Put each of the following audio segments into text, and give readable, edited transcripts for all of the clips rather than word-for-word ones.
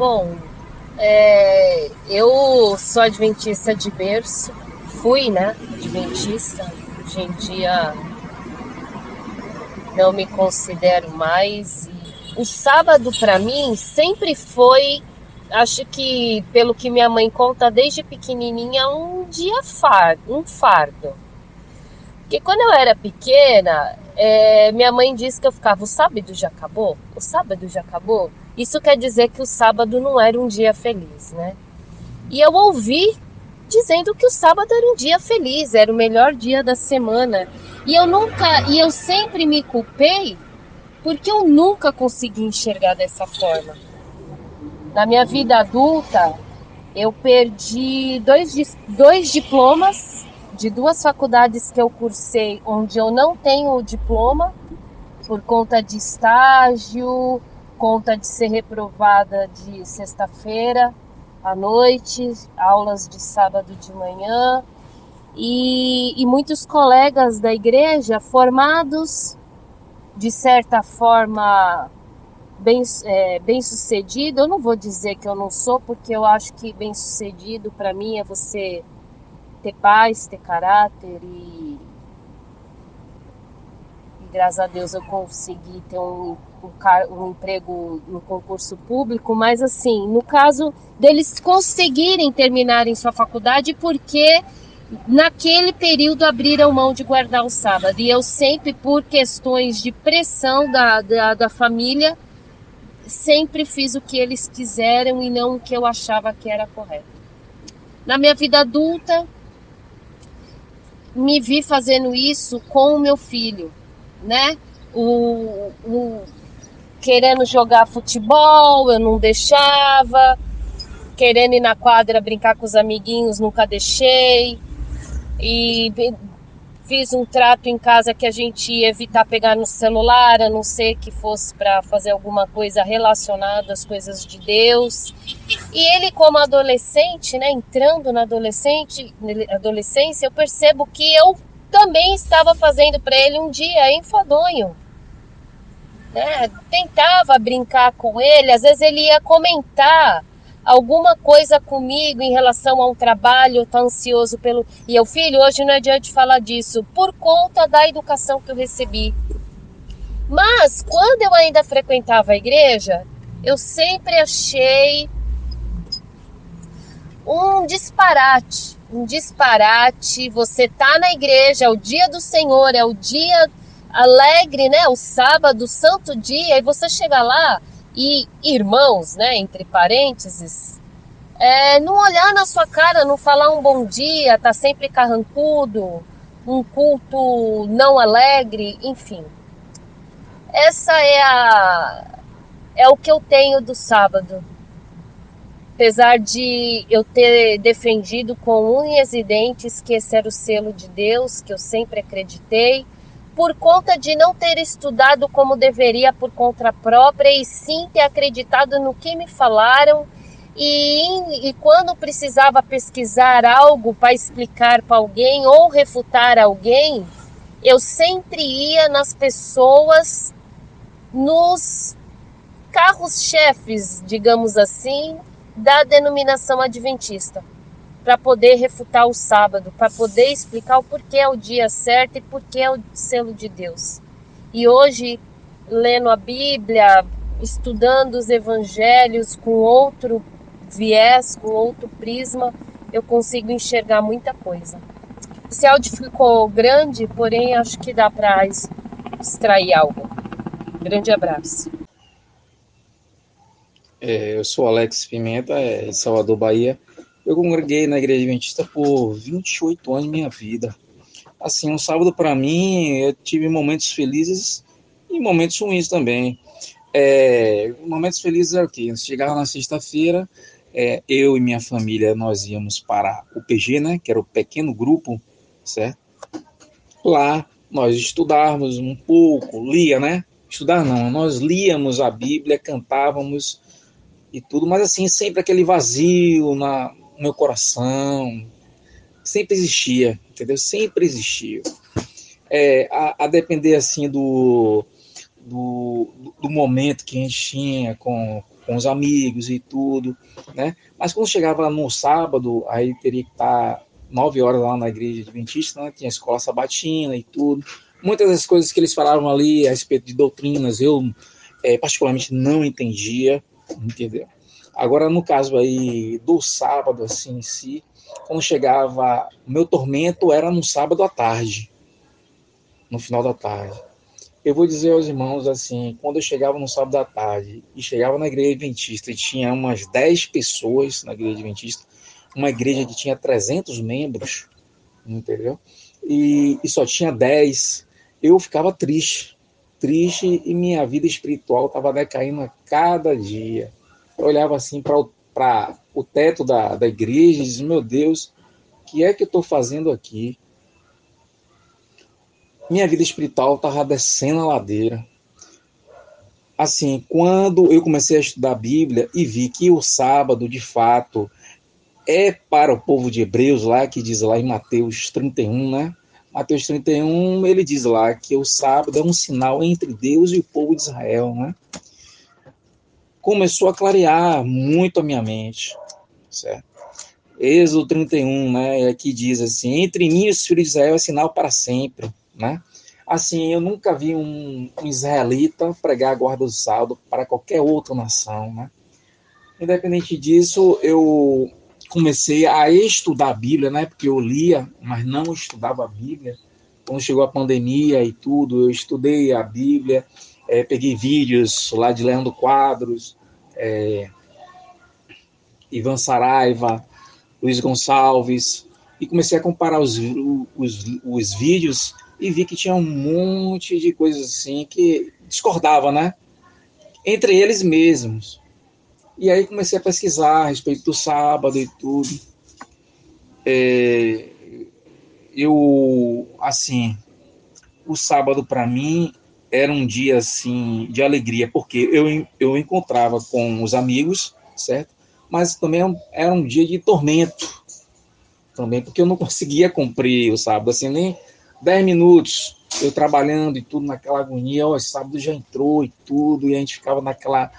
Bom, eu sou adventista de berço, fui, né, adventista. Hoje em dia não me considero mais. E o sábado para mim sempre foi, acho que pelo que minha mãe conta desde pequenininha, um dia um fardo. Porque quando eu era pequena, minha mãe disse que eu ficava, o sábado já acabou? O sábado já acabou? Isso quer dizer que o sábado não era um dia feliz, né? E eu ouvi dizendo que o sábado era um dia feliz, era o melhor dia da semana. E eu sempre me culpei porque eu nunca consegui enxergar dessa forma. Na minha vida adulta, eu perdi dois diplomas de duas faculdades que eu cursei, onde eu não tenho o diploma, por conta de estágio, conta de ser reprovada de sexta-feira à noite, aulas de sábado de manhã, e muitos colegas da igreja formados, de certa forma, bem sucedido. Eu não vou dizer que eu não sou, porque eu acho que bem sucedido para mim é você ter paz, ter caráter e graças a Deus eu consegui ter um emprego no concurso público, mas assim, no caso deles conseguirem terminarem sua faculdade porque naquele período abriram mão de guardar o sábado, e eu sempre, por questões de pressão da família, sempre fiz o que eles quiseram e não o que eu achava que era correto. Na minha vida adulta, me vi fazendo isso com o meu filho, né? Querendo jogar futebol, eu não deixava. Querendo ir na quadra brincar com os amiguinhos, nunca deixei. E fiz um trato em casa que a gente ia evitar pegar no celular, a não ser que fosse para fazer alguma coisa relacionada às coisas de Deus. E ele, como adolescente, né, entrando na adolescência, eu percebo que eu também estava fazendo para ele um dia enfadonho, né? Tentava brincar com ele, às vezes ele ia comentar alguma coisa comigo em relação a um trabalho, tá ansioso pelo... E eu, filho, hoje não é dia de falar disso, por conta da educação que eu recebi. Mas, quando eu ainda frequentava a igreja, eu sempre achei um disparate. Você tá na igreja, é o dia do Senhor, é o dia alegre, né? O sábado, o santo dia, e você chega lá e irmãos, né? Entre parênteses, não olhar na sua cara, não falar um bom dia, tá sempre carrancudo, um culto não alegre, enfim. Essa é o que eu tenho do sábado. Apesar de eu ter defendido com unhas e dentes que esse era o selo de Deus, que eu sempre acreditei, por conta de não ter estudado como deveria por conta própria, e sim ter acreditado no que me falaram, e quando precisava pesquisar algo para explicar para alguém ou refutar alguém, eu sempre ia nas pessoas, nos carros-chefes, digamos assim, da denominação adventista, para poder refutar o sábado, para poder explicar o porquê é o dia certo e porquê é o selo de Deus. E hoje, lendo a Bíblia, estudando os evangelhos com outro viés, com outro prisma, eu consigo enxergar muita coisa. Esse áudio ficou grande, porém acho que dá para extrair algo. Grande abraço. Eu sou Alex Pimenta, em Salvador, Bahia. Eu congreguei na Igreja Adventista por 28 anos de minha vida. Assim, um sábado para mim, eu tive momentos felizes e momentos ruins também. Momentos felizes é o quê? Chegava na sexta-feira, eu e minha família, nós íamos para o PG, né, que era o pequeno grupo, certo? Lá, nós estudávamos um pouco, né? Estudar não, nós líamos a Bíblia, cantávamos e tudo, mas assim, sempre aquele vazio no meu coração, sempre existia, entendeu? Sempre existiu. A depender assim do momento que a gente tinha com os amigos e tudo, né? Mas quando chegava no sábado, aí teria que estar 9 horas lá na igreja adventista, né? Tinha escola sabatina e tudo. Muitas das coisas que eles falavam ali a respeito de doutrinas, eu particularmente não entendia, entendeu? Agora, no caso aí do sábado, assim, em si, quando chegava, o meu tormento era no sábado à tarde, no final da tarde. Eu vou dizer aos irmãos assim, quando eu chegava no sábado à tarde e chegava na igreja adventista e tinha umas 10 pessoas na igreja adventista, uma igreja que tinha 300 membros, entendeu? E só tinha 10, eu ficava triste, triste e minha vida espiritual estava decaindo a cada dia. Eu olhava assim para o teto da igreja e dizia, meu Deus, o que é que eu estou fazendo aqui? Minha vida espiritual estava descendo a ladeira. Assim, quando eu comecei a estudar a Bíblia e vi que o sábado, de fato, é para o povo de Hebreus, lá que diz lá em Mateus 31, né? Mateus 31, ele diz lá que o sábado é um sinal entre Deus e o povo de Israel, né? Começou a clarear muito a minha mente, certo? Êxodo 31, né? Aqui diz assim, entre mim e os filhos de Israel é sinal para sempre, né? Assim, eu nunca vi um israelita pregar a guarda do sábado para qualquer outra nação, né? Independente disso, eu comecei a estudar a Bíblia, né? Porque eu lia, mas não estudava a Bíblia. Quando chegou a pandemia e tudo, eu estudei a Bíblia, peguei vídeos lá de Leandro Quadros, Ivan Saraiva, Luiz Gonçalves, e comecei a comparar os vídeos e vi que tinha um monte de coisas assim que discordava, né? Entre eles mesmos. E aí comecei a pesquisar a respeito do sábado e tudo. Assim, o sábado para mim era um dia assim de alegria, porque eu encontrava com os amigos, certo? Mas também era um dia de tormento, também, porque eu não conseguia cumprir o sábado, assim, nem 10 minutos, eu trabalhando e tudo naquela agonia, ó, sábado já entrou e tudo, e a gente ficava naquela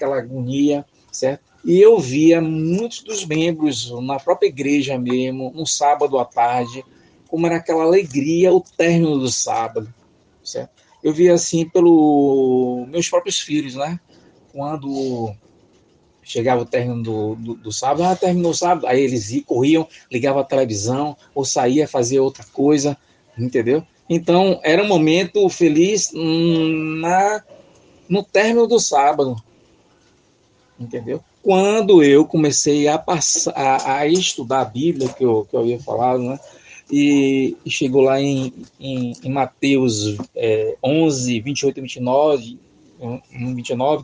agonia, certo? E eu via muitos dos membros na própria igreja mesmo, no sábado à tarde, como era aquela alegria, o término do sábado, certo? Eu via assim pelos meus próprios filhos, né? Quando chegava o término do sábado, terminou o sábado, aí eles corriam, ligavam a televisão, ou saía fazer outra coisa, entendeu? Então, era um momento feliz no término do sábado, entendeu? Quando eu comecei a estudar a Bíblia, que eu havia falado, né? E chegou lá em Mateus 11, 28 e 29,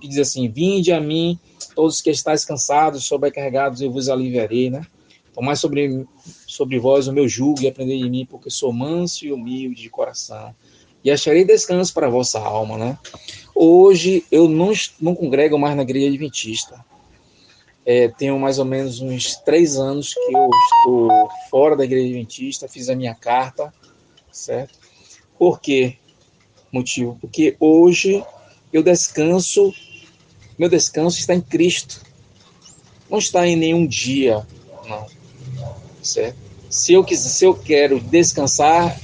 que diz assim, vinde a mim, todos que estáis cansados, sobrecarregados, eu vos aliviarei, né? Tomai sobre vós o meu jugo e aprendei de mim, porque sou manso e humilde de coração. E acharei descanso para a vossa alma, né? Hoje eu não congrego mais na igreja adventista. Tenho mais ou menos uns 3 anos que eu estou fora da igreja adventista, fiz a minha carta, certo? Por quê? Motivo? Porque hoje eu descanso, meu descanso está em Cristo, não está em nenhum dia, não, certo? Se eu quero descansar,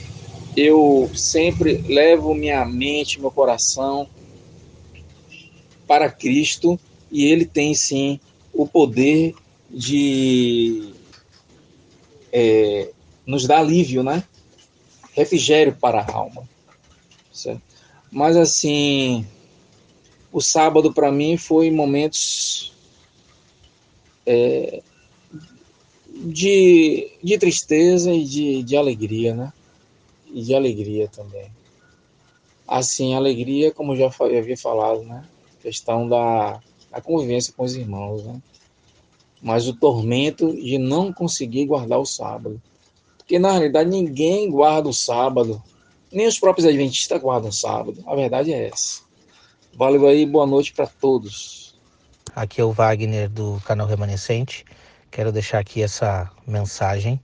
eu sempre levo minha mente, meu coração para Cristo e Ele tem sim o poder de nos dar alívio, né? Refrigério para a alma, certo? Mas assim, o sábado para mim foi momentos de tristeza e de alegria, né? E de alegria também. Assim, alegria, como já havia falado, né? Questão da convivência com os irmãos, né? Mas o tormento de não conseguir guardar o sábado. Porque na realidade ninguém guarda o sábado, nem os próprios adventistas guardam o sábado. A verdade é essa. Valeu aí, boa noite para todos. Aqui é o Wagner do canal Remanescente. Quero deixar aqui essa mensagem,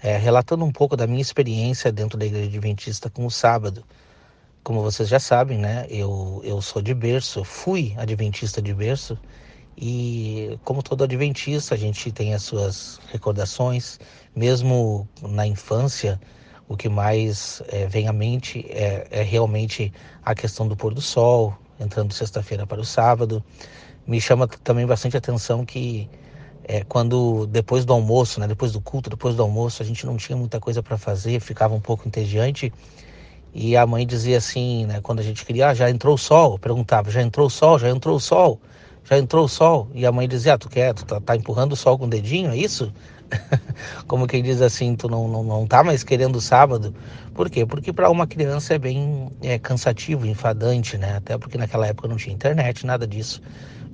relatando um pouco da minha experiência dentro da igreja adventista com o sábado. Como vocês já sabem, né? Eu sou de berço, fui adventista de berço, E como todo adventista, a gente tem as suas recordações, mesmo na infância, o que mais vem à mente é realmente a questão do pôr do sol, entrando de sexta-feira para o sábado. Me chama também bastante atenção que quando depois do almoço, né, depois do culto, depois do almoço, a gente não tinha muita coisa para fazer, ficava um pouco entediante, e a mãe dizia assim, né, quando a gente queria, já entrou o sol? Perguntava, já entrou o sol? Já entrou o sol? Já entrou o sol? E a mãe dizia, tu tá empurrando o sol com o dedinho, é isso? Como quem diz assim, tu não tá mais querendo o sábado. Por quê? Porque para uma criança é bem cansativo, enfadante, né? Até porque naquela época não tinha internet, nada disso.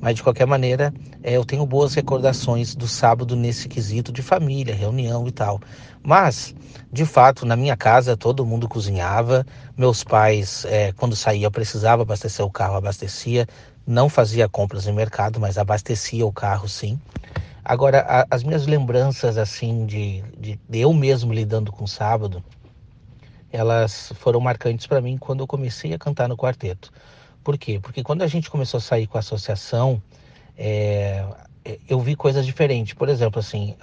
Mas de qualquer maneira, eu tenho boas recordações do sábado nesse quesito de família, reunião e tal. Mas, de fato, na minha casa todo mundo cozinhava. Meus pais, quando saía, precisava abastecer o carro, abastecia. Não fazia compras no mercado, mas abastecia o carro, sim. Agora, as minhas lembranças, assim, de eu mesmo lidando com o sábado, elas foram marcantes para mim quando eu comecei a cantar no quarteto. Por quê? Porque quando a gente começou a sair com a associação, é, eu vi coisas diferentes. Por exemplo, assim,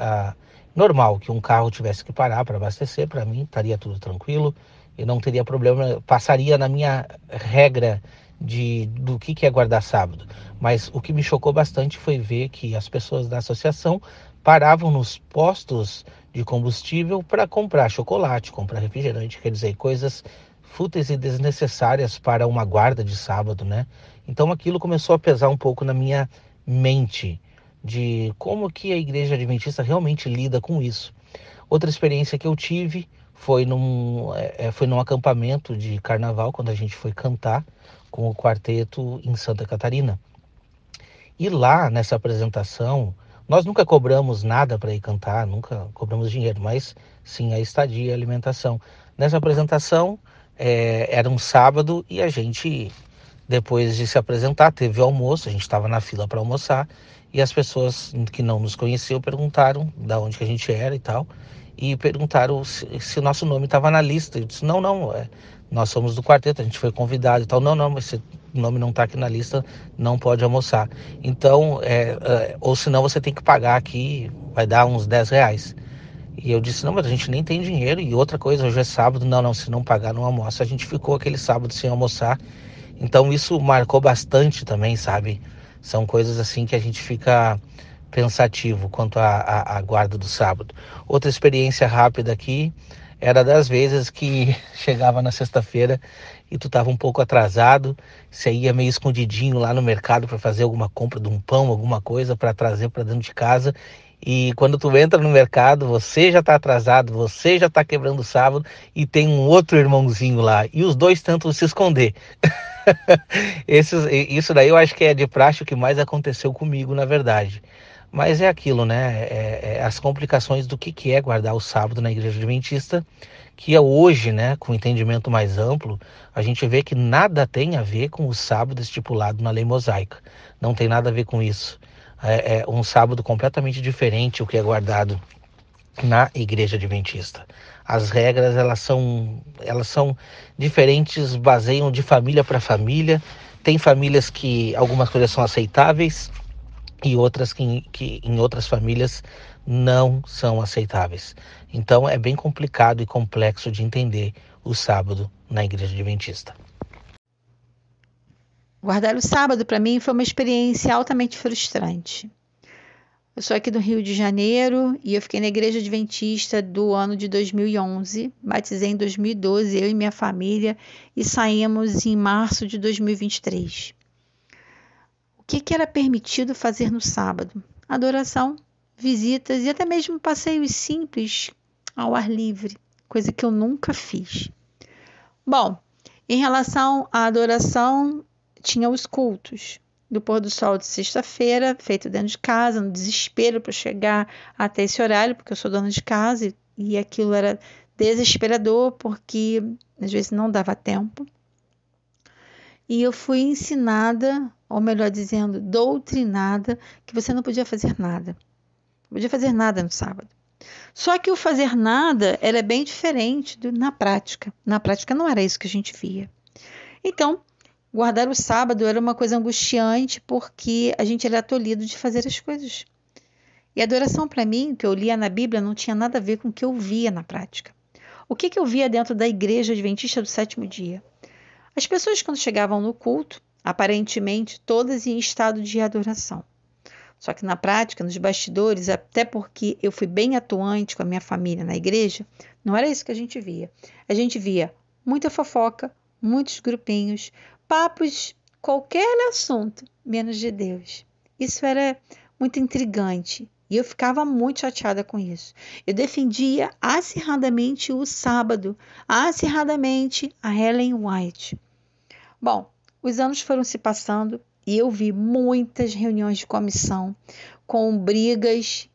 normal que um carro tivesse que parar para abastecer, para mim estaria tudo tranquilo, eu não teria problema, passaria na minha regra do que é guardar sábado. Mas o que me chocou bastante foi ver que as pessoas da associação paravam nos postos de combustível para comprar chocolate, comprar refrigerante, quer dizer, coisas fúteis e desnecessárias para uma guarda de sábado, né? Então aquilo começou a pesar um pouco na minha mente de como que a igreja adventista realmente lida com isso. Outra experiência que eu tive foi num acampamento de carnaval, quando a gente foi cantar com o quarteto em Santa Catarina. E lá, nessa apresentação, nós nunca cobramos nada para ir cantar, nunca cobramos dinheiro, mas sim a estadia e a alimentação. Nessa apresentação, era um sábado e a gente, depois de se apresentar, teve o almoço, a gente estava na fila para almoçar, e as pessoas que não nos conheciam perguntaram da onde que a gente era e tal, e perguntaram se o nosso nome estava na lista. Eu disse, não, nós somos do quarteto, a gente foi convidado e tal. Não, mas se o nome não está aqui na lista, não pode almoçar. Então, ou senão você tem que pagar aqui, vai dar uns R$ 10. E eu disse, não, mas a gente nem tem dinheiro. E outra coisa, hoje é sábado, não, se não pagar, não almoça. A gente ficou aquele sábado sem almoçar. Então isso marcou bastante também, sabe? São coisas assim que a gente fica pensativo quanto à guarda do sábado. Outra experiência rápida aqui era das vezes que chegava na sexta-feira e tu estava um pouco atrasado, você ia meio escondidinho lá no mercado para fazer alguma compra de um pão, alguma coisa para trazer para dentro de casa. E quando tu entra no mercado, você já está atrasado, você já está quebrando o sábado e tem um outro irmãozinho lá. E os dois tentam se esconder. Isso daí eu acho que é de praxe o que mais aconteceu comigo, na verdade. Mas é aquilo, né? As complicações do que é guardar o sábado na igreja adventista, que é hoje, né, com um entendimento mais amplo, a gente vê que nada tem a ver com o sábado estipulado na lei mosaica. Não tem nada a ver com isso. É um sábado completamente diferente o que é guardado na igreja adventista. As regras elas são diferentes, baseiam de família para família. Tem famílias que algumas coisas são aceitáveis e outras que em outras famílias não são aceitáveis. Então é bem complicado e complexo de entender o sábado na igreja adventista. Guardar o sábado para mim foi uma experiência altamente frustrante. Eu sou aqui do Rio de Janeiro e eu fiquei na igreja adventista do ano de 2011. Batizei em 2012, eu e minha família, e saímos em março de 2023. O que era permitido fazer no sábado? Adoração, visitas e até mesmo passeios simples ao ar livre, coisa que eu nunca fiz. Bom, em relação à adoração, tinha os cultos do pôr do sol de sexta-feira, feito dentro de casa, no desespero para chegar até esse horário, porque eu sou dona de casa e aquilo era desesperador, porque às vezes não dava tempo. E eu fui ensinada, ou melhor dizendo, doutrinada, que você não podia fazer nada. Não podia fazer nada no sábado. Só que o fazer nada era bem diferente na prática. Na prática não era isso que a gente via. Então, guardar o sábado era uma coisa angustiante porque a gente era tolhido de fazer as coisas. E a adoração para mim, que eu lia na Bíblia, não tinha nada a ver com o que eu via na prática. O que eu via dentro da Igreja Adventista do Sétimo Dia? As pessoas, quando chegavam no culto, aparentemente todas em estado de adoração. Só que na prática, nos bastidores, até porque eu fui bem atuante com a minha família na igreja, não era isso que a gente via. A gente via muita fofoca, muitos grupinhos, papos, qualquer assunto, menos de Deus. Isso era muito intrigante e eu ficava muito chateada com isso. Eu defendia acirradamente o sábado, acirradamente a Ellen White. Bom, os anos foram se passando e eu vi muitas reuniões de comissão com brigas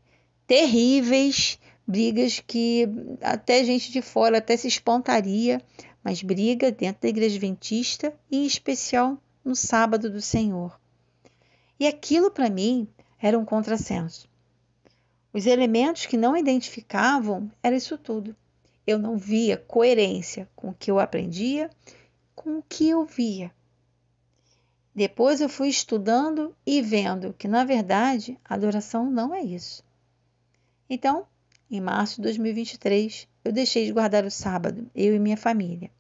terríveis, brigas que até gente de fora até se espantaria, mas briga dentro da Igreja Adventista e em especial no sábado do Senhor. E aquilo para mim era um contrassenso. Os elementos que não identificavam era isso tudo. Eu não via coerência com o que eu aprendia, com o que eu via. Depois eu fui estudando e vendo que, na verdade, a adoração não é isso. Então, em março de 2023, eu deixei de guardar o sábado, eu e minha família.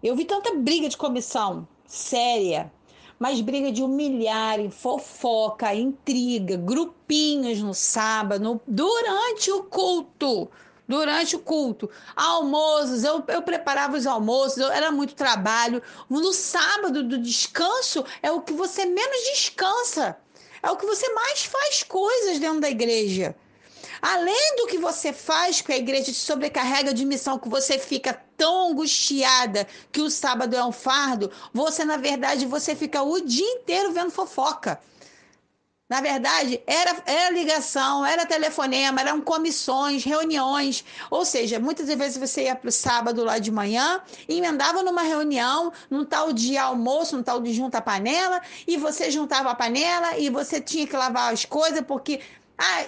Eu vi tanta briga de comissão, séria, mas briga de humilhar, fofoca, intriga, grupinhos no sábado, durante o culto. Almoços, eu preparava os almoços, era muito trabalho. No sábado do descanso é o que você menos descansa, é o que você mais faz coisas dentro da igreja. Além do que você faz que a igreja te sobrecarrega de missão, que você fica tão angustiada que o sábado é um fardo, na verdade, você fica o dia inteiro vendo fofoca. Na verdade, era ligação, era telefonema, eram comissões, reuniões. Ou seja, muitas vezes você ia para o sábado lá de manhã, emendava numa reunião, num tal de almoço, num tal de junta a panela, e você juntava a panela e você tinha que lavar as coisas, porque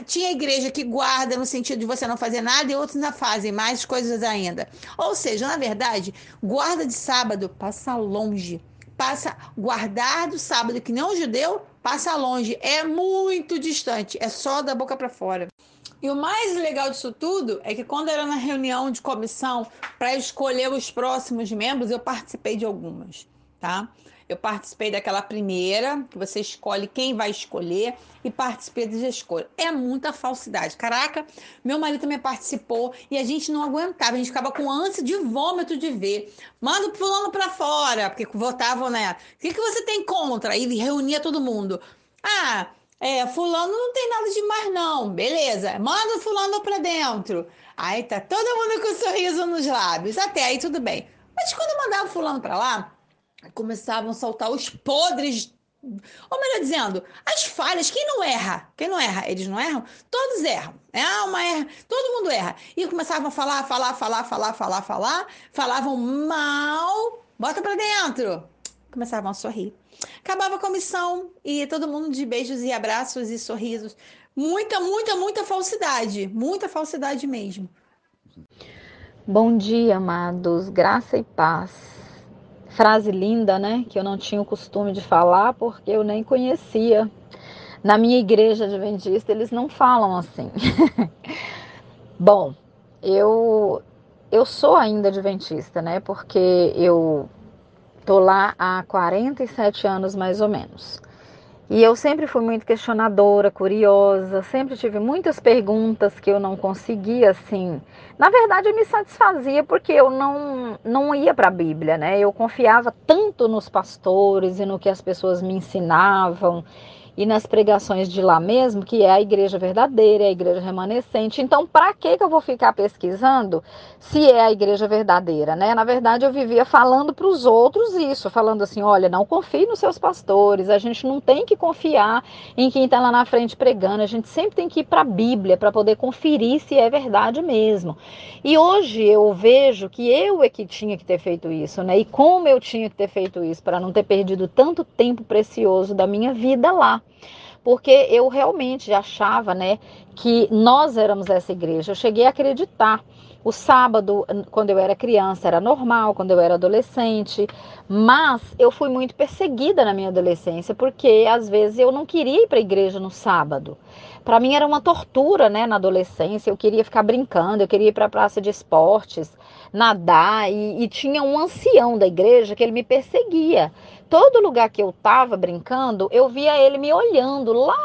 tinha igreja que guarda no sentido de você não fazer nada e outros ainda fazem mais coisas ainda. Ou seja, na verdade, guarda de sábado passa longe. Guardar do sábado que nem um judeu passa longe, é muito distante, é só da boca para fora. E o mais legal disso tudo é que quando era na reunião de comissão para escolher os próximos membros, eu participei de algumas, tá? Eu participei daquela primeira, que você escolhe quem vai escolher, e participei das escolhas. É muita falsidade. Caraca, meu marido também participou e a gente não aguentava, a gente ficava com ânsia de vômito de ver. Manda o fulano pra fora, porque votavam, né? O que você tem contra? Aí reunia todo mundo. Fulano não tem nada demais não, beleza. Manda o fulano pra dentro. Aí tá todo mundo com um sorriso nos lábios. Até aí tudo bem. Mas quando eu mandava o fulano pra lá, começavam a soltar os podres, ou melhor dizendo, as falhas. Quem não erra? Eles não erram? Todos erram. Todo mundo erra. E começavam a falar, falavam mal, bota pra dentro. Começavam a sorrir. Acabava a comissão e todo mundo de beijos e abraços e sorrisos. Muita falsidade mesmo. Bom dia, amados, graça e paz. Frase linda, né? Que eu não tinha o costume de falar porque eu nem conhecia. Na minha igreja adventista eles não falam assim. Bom, eu sou ainda adventista, né? Porque eu tô lá há 47 anos mais ou menos. E eu sempre fui muito questionadora, curiosa, sempre tive muitas perguntas que eu não conseguia, assim. Na verdade, eu me satisfazia porque eu não ia para a Bíblia, né? Eu confiava tanto nos pastores e no que as pessoas me ensinavam e nas pregações de lá mesmo, que é a igreja verdadeira, é a igreja remanescente. Então, para que eu vou ficar pesquisando se é a igreja verdadeira, né? Na verdade, eu vivia falando para os outros isso, falando assim, olha, não confie nos seus pastores, a gente não tem que confiar em quem está lá na frente pregando, a gente sempre tem que ir para a Bíblia para poder conferir se é verdade mesmo. E hoje eu vejo que eu é que tinha que ter feito isso, né? E como eu tinha que ter feito isso para não ter perdido tanto tempo precioso da minha vida lá. Porque eu realmente achava, né, que nós éramos essa igreja. Eu cheguei a acreditar O sábado, quando eu era criança, era normal, quando eu era adolescente, mas eu fui muito perseguida na minha adolescência, porque às vezes eu não queria ir para a igreja no sábado. Para mim era uma tortura, né, na adolescência, eu queria ficar brincando, eu queria ir para a praça de esportes, nadar, e tinha um ancião da igreja que ele me perseguia. Todo lugar que eu estava brincando, eu via ele me olhando lá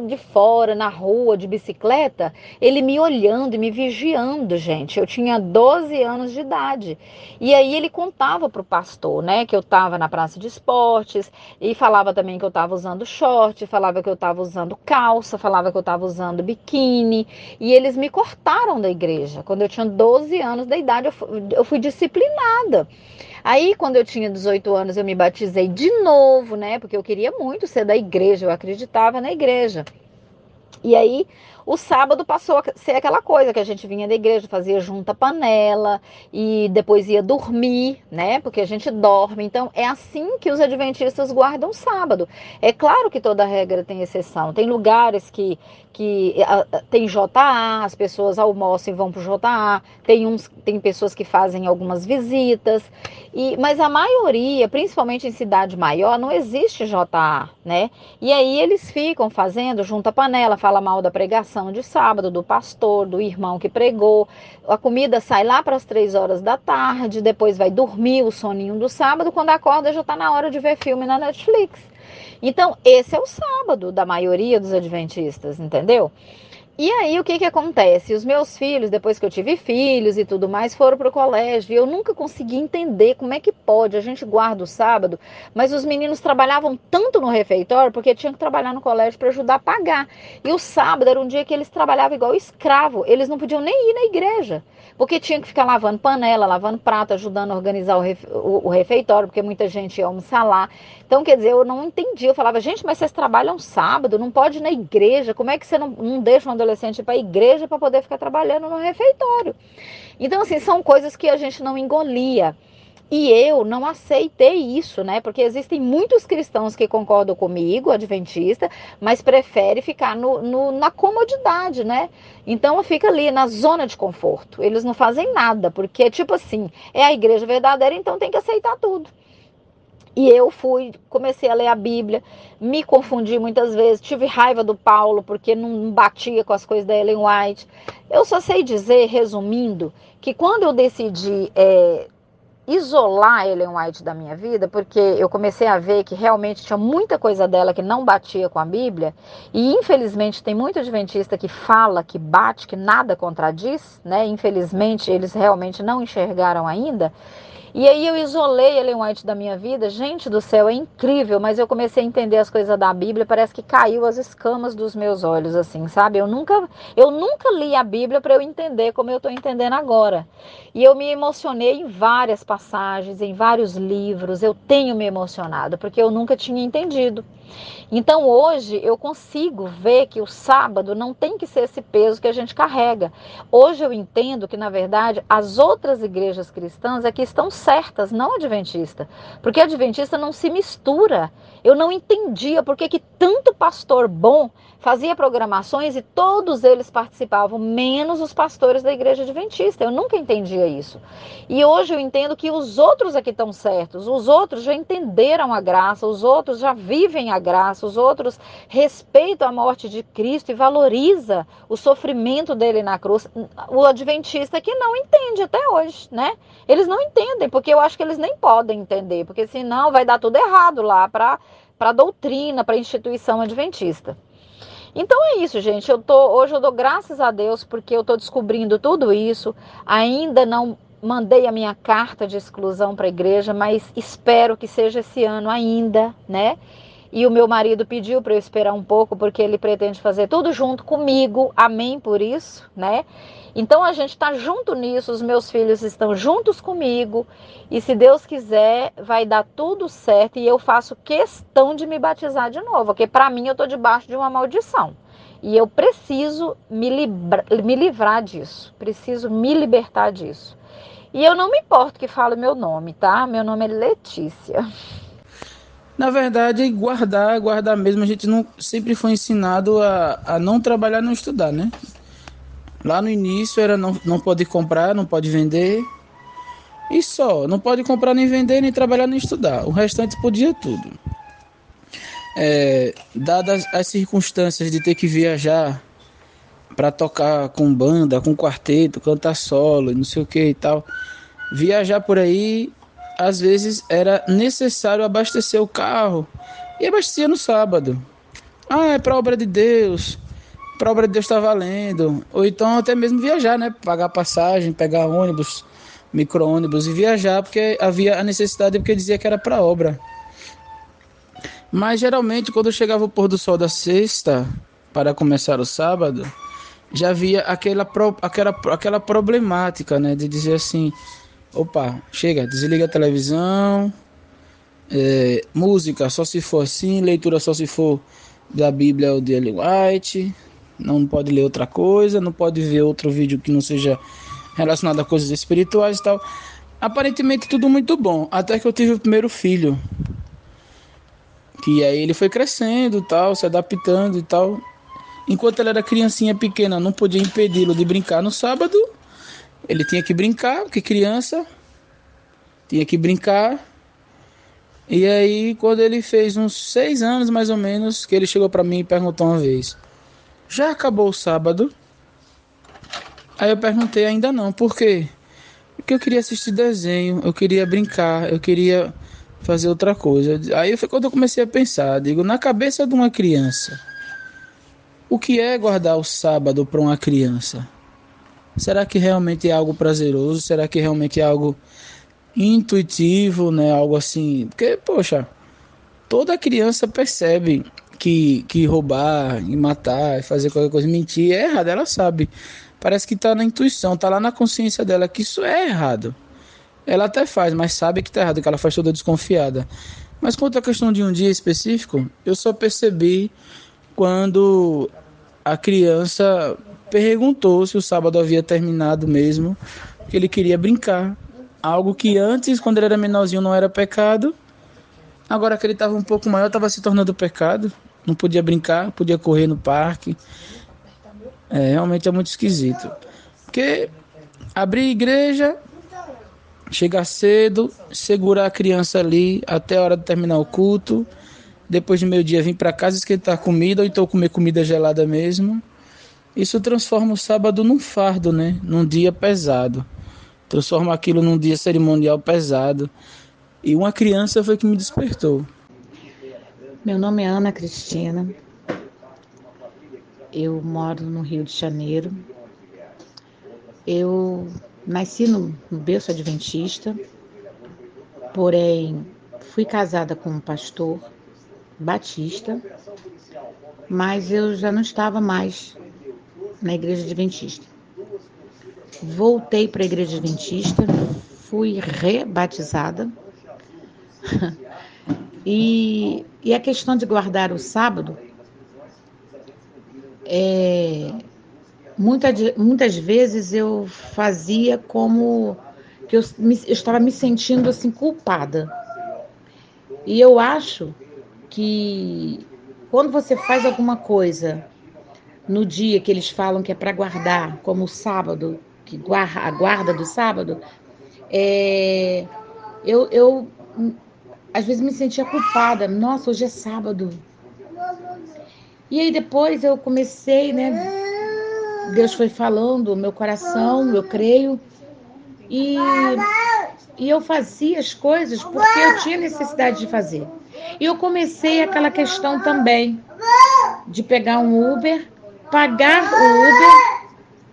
de fora, na rua, de bicicleta, ele me olhando e me vigiando, gente. Eu tinha 12 anos de idade. E aí ele contava para o pastor, né, que eu estava na praça de esportes, e falava também que eu estava usando short, falava que eu estava usando calça, falava que eu estava usando biquíni, e eles me cortaram da igreja. Quando eu tinha 12 anos de idade, eu fui disciplinada. Aí, quando eu tinha 18 anos, eu me batizei de novo, né? Porque eu queria muito ser da igreja, eu acreditava na igreja. E aí, o sábado passou a ser aquela coisa que a gente vinha da igreja, fazia junta panela e depois ia dormir, né? Porque a gente dorme. Então, é assim que os adventistas guardam o sábado. É claro que toda regra tem exceção. Tem lugares que tem JA, as pessoas almoçam e vão para o JA. Tem pessoas que fazem algumas visitas. Mas a maioria, principalmente em cidade maior, não existe JA, né? E aí eles ficam fazendo junta panela, fala mal da pregação de sábado, do pastor, do irmão que pregou. A comida sai lá para as 3 horas da tarde, depois vai dormir o soninho do sábado, quando acorda já está na hora de ver filme na Netflix. Então, esse é o sábado da maioria dos adventistas, entendeu? E aí, o que acontece? Os meus filhos, depois que eu tive filhos e tudo mais, foram para o colégio. E eu nunca consegui entender como é que pode. A gente guarda o sábado, mas os meninos trabalhavam tanto no refeitório, porque tinham que trabalhar no colégio para ajudar a pagar. E o sábado era um dia que eles trabalhavam igual escravo. Eles não podiam nem ir na igreja, porque tinham que ficar lavando panela, lavando prato, ajudando a organizar o refeitório, porque muita gente ia almoçar lá. Então, quer dizer, eu não entendi. Eu falava, gente, mas vocês trabalham sábado, não pode ir na igreja. Como é que você não deixa um adolescente ir para a igreja para poder ficar trabalhando no refeitório? Então, assim, são coisas que a gente não engolia. E eu não aceitei isso, né? Porque existem muitos cristãos que concordam comigo, adventista, mas preferem ficar na comodidade, né? Então fica ali na zona de conforto. Eles não fazem nada, porque, tipo assim, é a igreja verdadeira, então tem que aceitar tudo. E eu comecei a ler a Bíblia, me confundi muitas vezes, tive raiva do Paulo, porque não batia com as coisas da Ellen White. Eu só sei dizer, resumindo, que quando eu decidi isolar a Ellen White da minha vida, porque eu comecei a ver que realmente tinha muita coisa dela que não batia com a Bíblia, e infelizmente tem muito adventista que fala, que bate, que nada contradiz, né? Infelizmente eles realmente não enxergaram ainda. E aí eu isolei Ellen White da minha vida. Gente do céu, é incrível, mas eu comecei a entender as coisas da Bíblia, parece que caiu as escamas dos meus olhos, assim, sabe? Eu nunca li a Bíblia para eu entender como eu estou entendendo agora. E eu me emocionei em várias passagens, em vários livros, eu tenho me emocionado, porque eu nunca tinha entendido. Então hoje eu consigo ver que o sábado não tem que ser esse peso que a gente carrega. Hoje eu entendo que, na verdade, as outras igrejas cristãs é que estão certas, não adventista. Porque adventista não se mistura. Eu não entendia por que tanto pastor bom fazia programações e todos eles participavam, menos os pastores da igreja adventista. Eu nunca entendia isso. E hoje eu entendo que os outros aqui estão certos, os outros já entenderam a graça, os outros já vivem a graça, os outros respeitam a morte de Cristo e valorizam o sofrimento dele na cruz. O adventista que não entende até hoje, né? Eles não entendem, porque eu acho que eles nem podem entender, porque senão vai dar tudo errado lá para a doutrina, para a instituição adventista. Então é isso, gente. Hoje eu dou graças a Deus porque eu estou descobrindo tudo isso. Ainda não mandei a minha carta de exclusão para a igreja, mas espero que seja esse ano ainda, né? E o meu marido pediu para eu esperar um pouco, porque ele pretende fazer tudo junto comigo. Amém por isso, né? Então a gente está junto nisso, os meus filhos estão juntos comigo. E se Deus quiser, vai dar tudo certo. E eu faço questão de me batizar de novo, porque para mim eu estou debaixo de uma maldição. E eu preciso me livrar disso, preciso me libertar disso. E eu não me importo que fale meu nome, tá? Meu nome é Letícia. Na verdade, guardar mesmo. A gente não sempre foi ensinado a não trabalhar, não estudar, né? Lá no início era não pode comprar, não pode vender. E só, não pode comprar nem vender, nem trabalhar, nem estudar. O restante podia tudo. Dadas as circunstâncias de ter que viajar para tocar com banda, com quarteto, cantar solo, não sei o que e tal, viajar por aí, às vezes era necessário abastecer o carro, e abastecia no sábado. É para obra de Deus, para obra de Deus tá valendo. Ou então até mesmo viajar, né? Pagar passagem, pegar ônibus, micro-ônibus e viajar, porque havia a necessidade, porque dizia que era para obra. Mas geralmente quando chegava o pôr do sol da sexta para começar o sábado, já havia aquela problemática, né? De dizer assim, opa, chega, desliga a televisão, música só se for assim, leitura só se for da Bíblia ou de Ellen White, não pode ler outra coisa, não pode ver outro vídeo que não seja relacionado a coisas espirituais e tal. Aparentemente tudo muito bom, até que eu tive o primeiro filho, que aí ele foi crescendo e tal, se adaptando e tal. Enquanto ele era criancinha pequena, não podia impedi-lo de brincar no sábado. Ele tinha que brincar, porque criança tinha que brincar. E aí, quando ele fez uns 6 anos, mais ou menos, que ele chegou para mim e perguntou uma vez: já acabou o sábado? Aí eu perguntei: ainda não. Por quê? Porque eu queria assistir desenho, eu queria brincar, eu queria fazer outra coisa. Aí foi quando eu comecei a pensar, digo, na cabeça de uma criança, o que é guardar o sábado para uma criança? Será que realmente é algo prazeroso? Será que realmente é algo intuitivo, né? Algo assim? Porque, poxa, toda criança percebe que roubar, e matar, e fazer qualquer coisa, mentir é errado, ela sabe. Parece que está na intuição, está lá na consciência dela que isso é errado. Ela até faz, mas sabe que está errado, que ela faz toda desconfiada. Mas quanto à questão de um dia específico, eu só percebi quando a criança perguntou se o sábado havia terminado mesmo, que ele queria brincar. Algo que antes, quando ele era menorzinho, não era pecado. Agora que ele estava um pouco maior, estava se tornando pecado. Não podia brincar, podia correr no parque. Realmente é muito esquisito. Porque abrir igreja, chegar cedo, segurar a criança ali até a hora de terminar o culto. Depois de meio-dia vir para casa esquentar comida, ou então comer comida gelada mesmo. Isso transforma o sábado num fardo, né? Num dia pesado. Transforma aquilo num dia cerimonial pesado. E uma criança foi que me despertou. Meu nome é Ana Cristina. Eu moro no Rio de Janeiro. Eu nasci no berço adventista, porém fui casada com um pastor batista, mas eu já não estava mais na igreja adventista. Voltei para a igreja adventista, fui rebatizada. E a questão de guardar o sábado, muitas vezes eu fazia como que eu estava me sentindo assim culpada. E eu acho que quando você faz alguma coisa no dia que eles falam que é para guardar, como o sábado, a guarda do sábado, eu às vezes me sentia culpada. Nossa, hoje é sábado. E aí depois eu comecei, né? Deus foi falando, meu coração, eu creio. E eu fazia as coisas porque eu tinha necessidade de fazer. E eu comecei aquela questão também de pegar um Uber, pagar o Uber.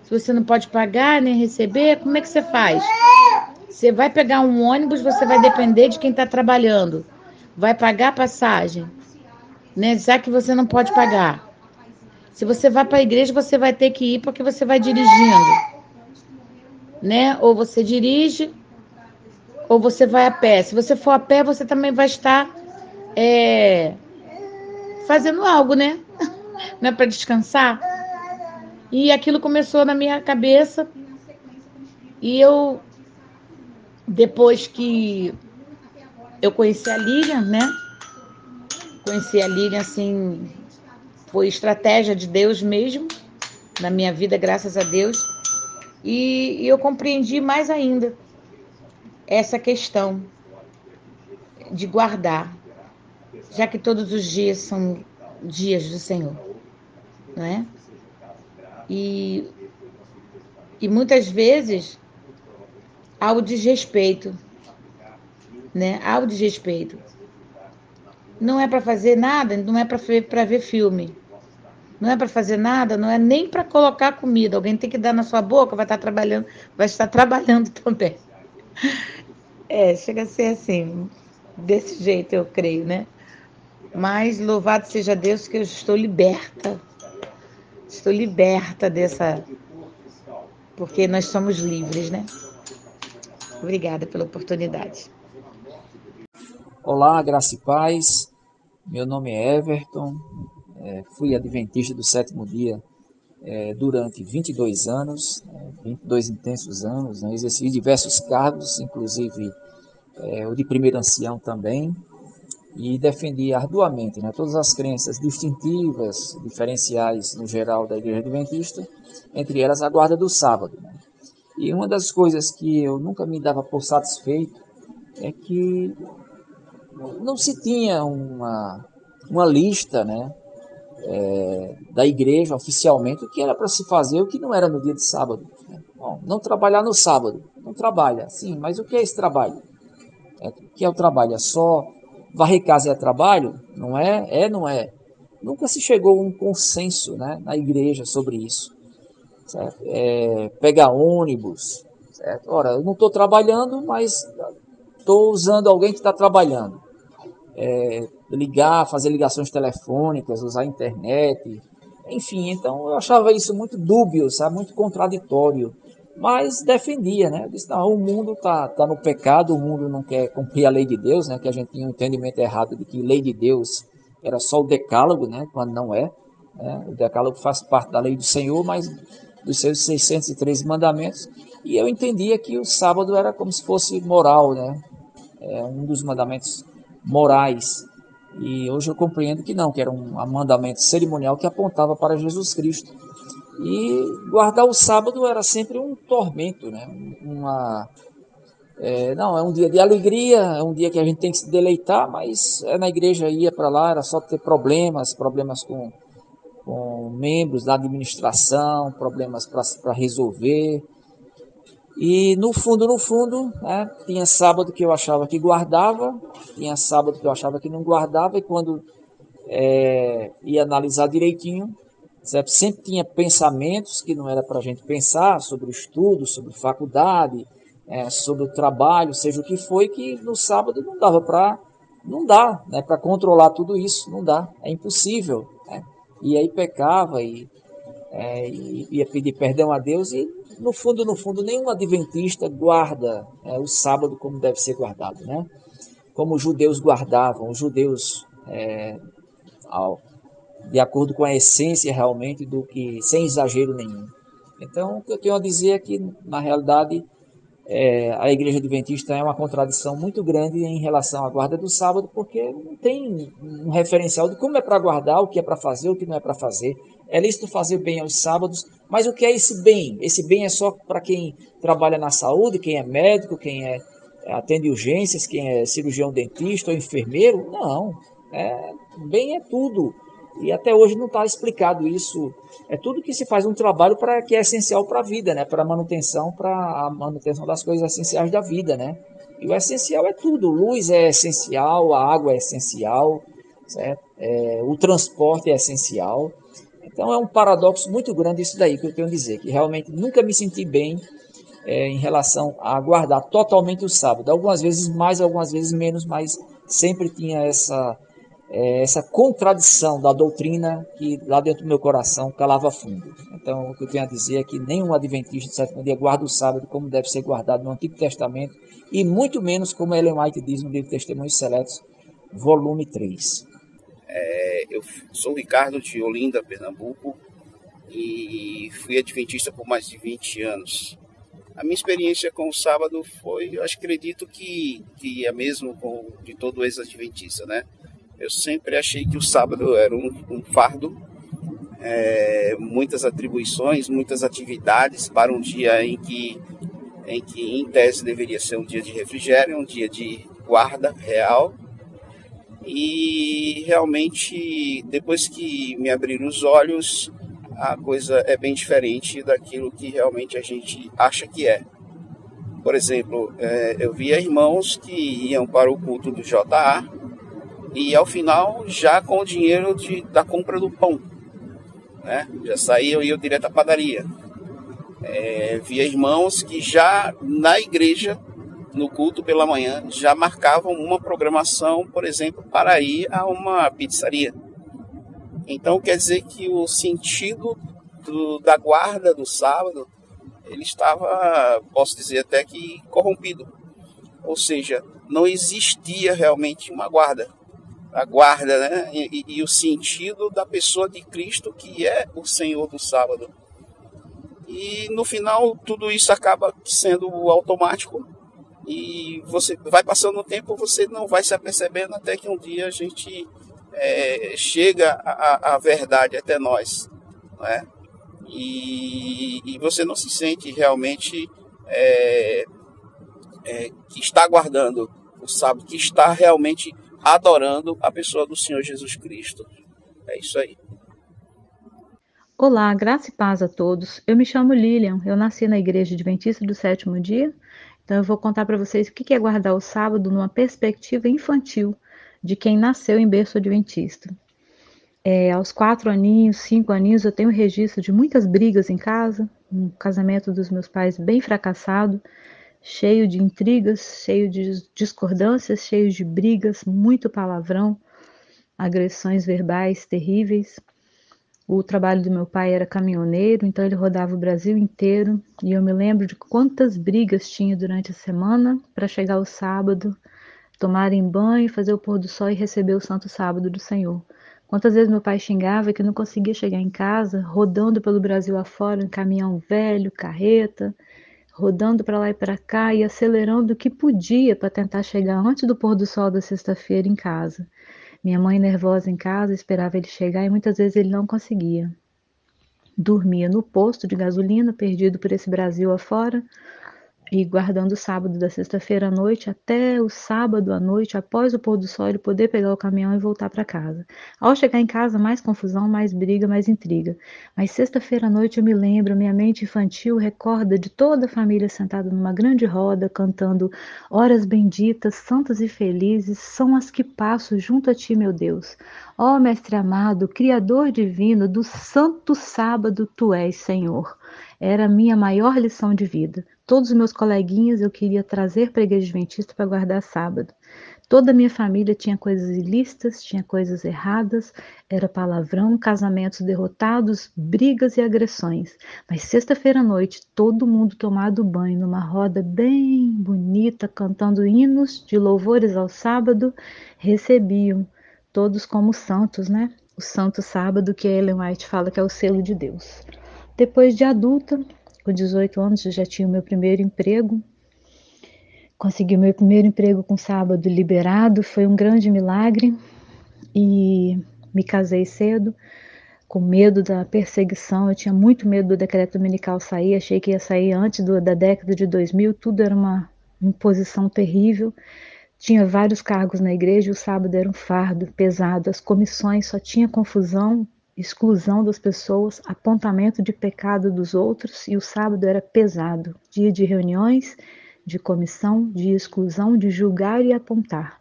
Se você não pode pagar nem receber, como é que você faz? Você vai pegar um ônibus, você vai depender de quem está trabalhando. Vai pagar a passagem, né? Já que você não pode pagar. Se você vai para a igreja, você vai ter que ir porque você vai dirigindo, né? Ou você dirige, ou você vai a pé. Se você for a pé, você também vai estar fazendo algo, né? Não é para descansar? E aquilo começou na minha cabeça. E eu, depois que eu conheci a Lilian, né? Conheci a Lilian, assim, foi estratégia de Deus mesmo. na minha vida, graças a Deus. E eu compreendi mais ainda essa questão de guardar, já que todos os dias são dias do Senhor, não é? E muitas vezes há o desrespeito, né? Há o desrespeito. Não é para fazer nada, não é para ver filme. Não é para fazer nada, não é nem para colocar comida. Alguém tem que dar na sua boca, vai estar trabalhando também. Chega a ser assim, desse jeito eu creio, né? Mas louvado seja Deus que eu estou liberta. Estou liberta dessa... Porque nós somos livres, né? Obrigada pela oportunidade. Olá, graça e paz. Meu nome é Everton. Fui adventista do sétimo dia durante 22 anos, 22 intensos anos, né? Exerci diversos cargos, inclusive o de primeiro ancião também, e defendi arduamente, né, todas as crenças distintivas, diferenciais no geral da Igreja Adventista, entre elas a guarda do sábado, né? E uma das coisas que eu nunca me dava por satisfeito é que não se tinha uma lista, né, da igreja oficialmente o que era para se fazer, o que não era no dia de sábado, né? Bom, não trabalhar no sábado, não trabalha, sim, mas o que é esse trabalho? O que é o trabalho? É só varrer casa é trabalho? Não é? Não é. Nunca se chegou a um consenso, né, na igreja sobre isso, certo? Pegar ônibus, certo? Ora, eu não estou trabalhando, mas estou usando alguém que está trabalhando. Fazer ligações telefônicas, usar a internet, enfim, então eu achava isso muito dúbio, sabe, muito contraditório, mas defendia, né? Eu disse, não, o mundo tá no pecado, o mundo não quer cumprir a lei de Deus, né? Que a gente tinha um entendimento errado de que lei de Deus era só o decálogo, né? Quando não é, né? O decálogo faz parte da lei do Senhor, mas dos seus 613 mandamentos, e eu entendia que o sábado era como se fosse moral, né? Um dos mandamentos morais, e hoje eu compreendo que não, que era um mandamento cerimonial que apontava para Jesus Cristo. E guardar o sábado era sempre um tormento, né? Não, é um dia de alegria, é um dia que a gente tem que se deleitar, mas na igreja ia para lá, era só ter problemas com membros da administração, problemas para resolver. E no fundo, né, tinha sábado que eu achava que guardava, tinha sábado que eu achava que não guardava, e quando ia analisar direitinho, certo? Sempre tinha pensamentos que não era para a gente pensar sobre o estudo, sobre faculdade, sobre o trabalho, seja o que foi, que no sábado não dá, né, para controlar tudo isso, não dá, é impossível, né? E aí pecava e ia pedir perdão a Deus, e no fundo, nenhum adventista guarda o sábado como deve ser guardado, né? Como os judeus guardavam, os judeus de acordo com a essência realmente do que, sem exagero nenhum. Então, o que eu tenho a dizer é que, na realidade, a Igreja Adventista é uma contradição muito grande em relação à guarda do sábado, porque não tem um referencial de como é para guardar, o que é para fazer, o que não é para fazer. É lícito fazer bem aos sábados, mas o que é esse bem? Esse bem é só para quem trabalha na saúde, quem é médico, quem atende urgências, quem é cirurgião dentista ou enfermeiro? Não, bem é tudo. E até hoje não está explicado isso. É tudo que se faz um trabalho que é essencial para a vida, né? Para a manutenção das coisas essenciais da vida, né? E o essencial é tudo. Luz é essencial, a água é essencial, certo? O transporte é essencial. Então é um paradoxo muito grande isso daí que eu tenho a dizer, que realmente nunca me senti bem em relação a guardar totalmente o sábado. Algumas vezes mais, algumas vezes menos, mas sempre tinha essa contradição da doutrina que lá dentro do meu coração calava fundo. Então, o que eu tenho a dizer é que nenhum adventista de sétimo dia guarda o sábado como deve ser guardado no Antigo Testamento, e muito menos como Ellen White diz no livro Testemunhos Seletos, volume 3. Eu sou o Ricardo de Olinda, Pernambuco, e fui adventista por mais de 20 anos. A minha experiência com o sábado foi, eu acredito que é mesmo de todo ex-adventista, né? Eu sempre achei que o sábado era um fardo, muitas atribuições, muitas atividades para um dia em que em tese deveria ser um dia de refrigério, um dia de guarda real. E realmente, depois que me abriram os olhos, a coisa é bem diferente daquilo que realmente a gente acha que é. Por exemplo, eu via irmãos que iam para o culto do JA e ao final já com o dinheiro da compra do pão, né? Já saíam e iam direto à padaria. Via irmãos que já na igreja, no culto pela manhã, já marcavam uma programação, por exemplo, para ir a uma pizzaria. Então quer dizer que o sentido da guarda do sábado, ele estava, posso dizer até que corrompido. Ou seja, não existia realmente uma guarda. A guarda, né? E o sentido da pessoa de Cristo, que é o Senhor do sábado. E no final tudo isso acaba sendo automático e você vai passando o tempo, você não vai se apercebendo até que um dia a gente chega a verdade até nós, né? E você não se sente realmente que está guardando o sábado, que está realmente adorando a pessoa do Senhor Jesus Cristo. É isso aí. Olá, graça e paz a todos. Eu me chamo Lilian, eu nasci na Igreja Adventista do Sétimo Dia, então eu vou contar para vocês o que é guardar o sábado numa perspectiva infantil de quem nasceu em berço adventista. Aos 4 aninhos, 5 aninhos, eu tenho registro de muitas brigas em casa, um casamento dos meus pais bem fracassado, cheio de intrigas, cheio de discordâncias, cheio de brigas, muito palavrão, agressões verbais terríveis. O trabalho do meu pai era caminhoneiro, então ele rodava o Brasil inteiro, e eu me lembro de quantas brigas tinha durante a semana para chegar ao sábado, tomarem banho, fazer o pôr do sol e receber o santo sábado do Senhor. Quantas vezes meu pai xingava que não conseguia chegar em casa, rodando pelo Brasil afora, em caminhão velho, carreta, rodando para lá e para cá e acelerando o que podia para tentar chegar antes do pôr do sol da sexta-feira em casa. Minha mãe, nervosa em casa, esperava ele chegar e muitas vezes ele não conseguia. Dormia no posto de gasolina, perdido por esse Brasil afora, e guardando o sábado da sexta-feira à noite até o sábado à noite, após o pôr do sol, ele poder pegar o caminhão e voltar para casa. Ao chegar em casa, mais confusão, mais briga, mais intriga. Mas sexta-feira à noite eu me lembro, minha mente infantil recorda de toda a família sentada numa grande roda, cantando horas benditas, santas e felizes, são as que passo junto a ti, meu Deus. Ó Mestre amado, Criador divino, do santo sábado tu és, Senhor. Era a minha maior lição de vida. Todos os meus coleguinhas eu queria trazer para a Igreja Adventista para guardar sábado. Toda a minha família tinha coisas ilícitas, tinha coisas erradas, era palavrão, casamentos derrotados, brigas e agressões. Mas sexta-feira à noite, todo mundo tomado banho numa roda bem bonita, cantando hinos de louvores ao sábado, recebiam todos como santos, né? O santo sábado que a Ellen White fala que é o selo de Deus. Depois de adulta, com 18 anos, eu já tinha o meu primeiro emprego. Consegui o meu primeiro emprego com sábado liberado, foi um grande milagre. E me casei cedo, com medo da perseguição. Eu tinha muito medo do decreto dominical sair, achei que ia sair antes da década de 2000, tudo era uma imposição terrível. Tinha vários cargos na igreja, o sábado era um fardo pesado, as comissões só tinha confusão, exclusão das pessoas, apontamento de pecado dos outros, e o sábado era pesado, dia de reuniões, de comissão, de exclusão, de julgar e apontar.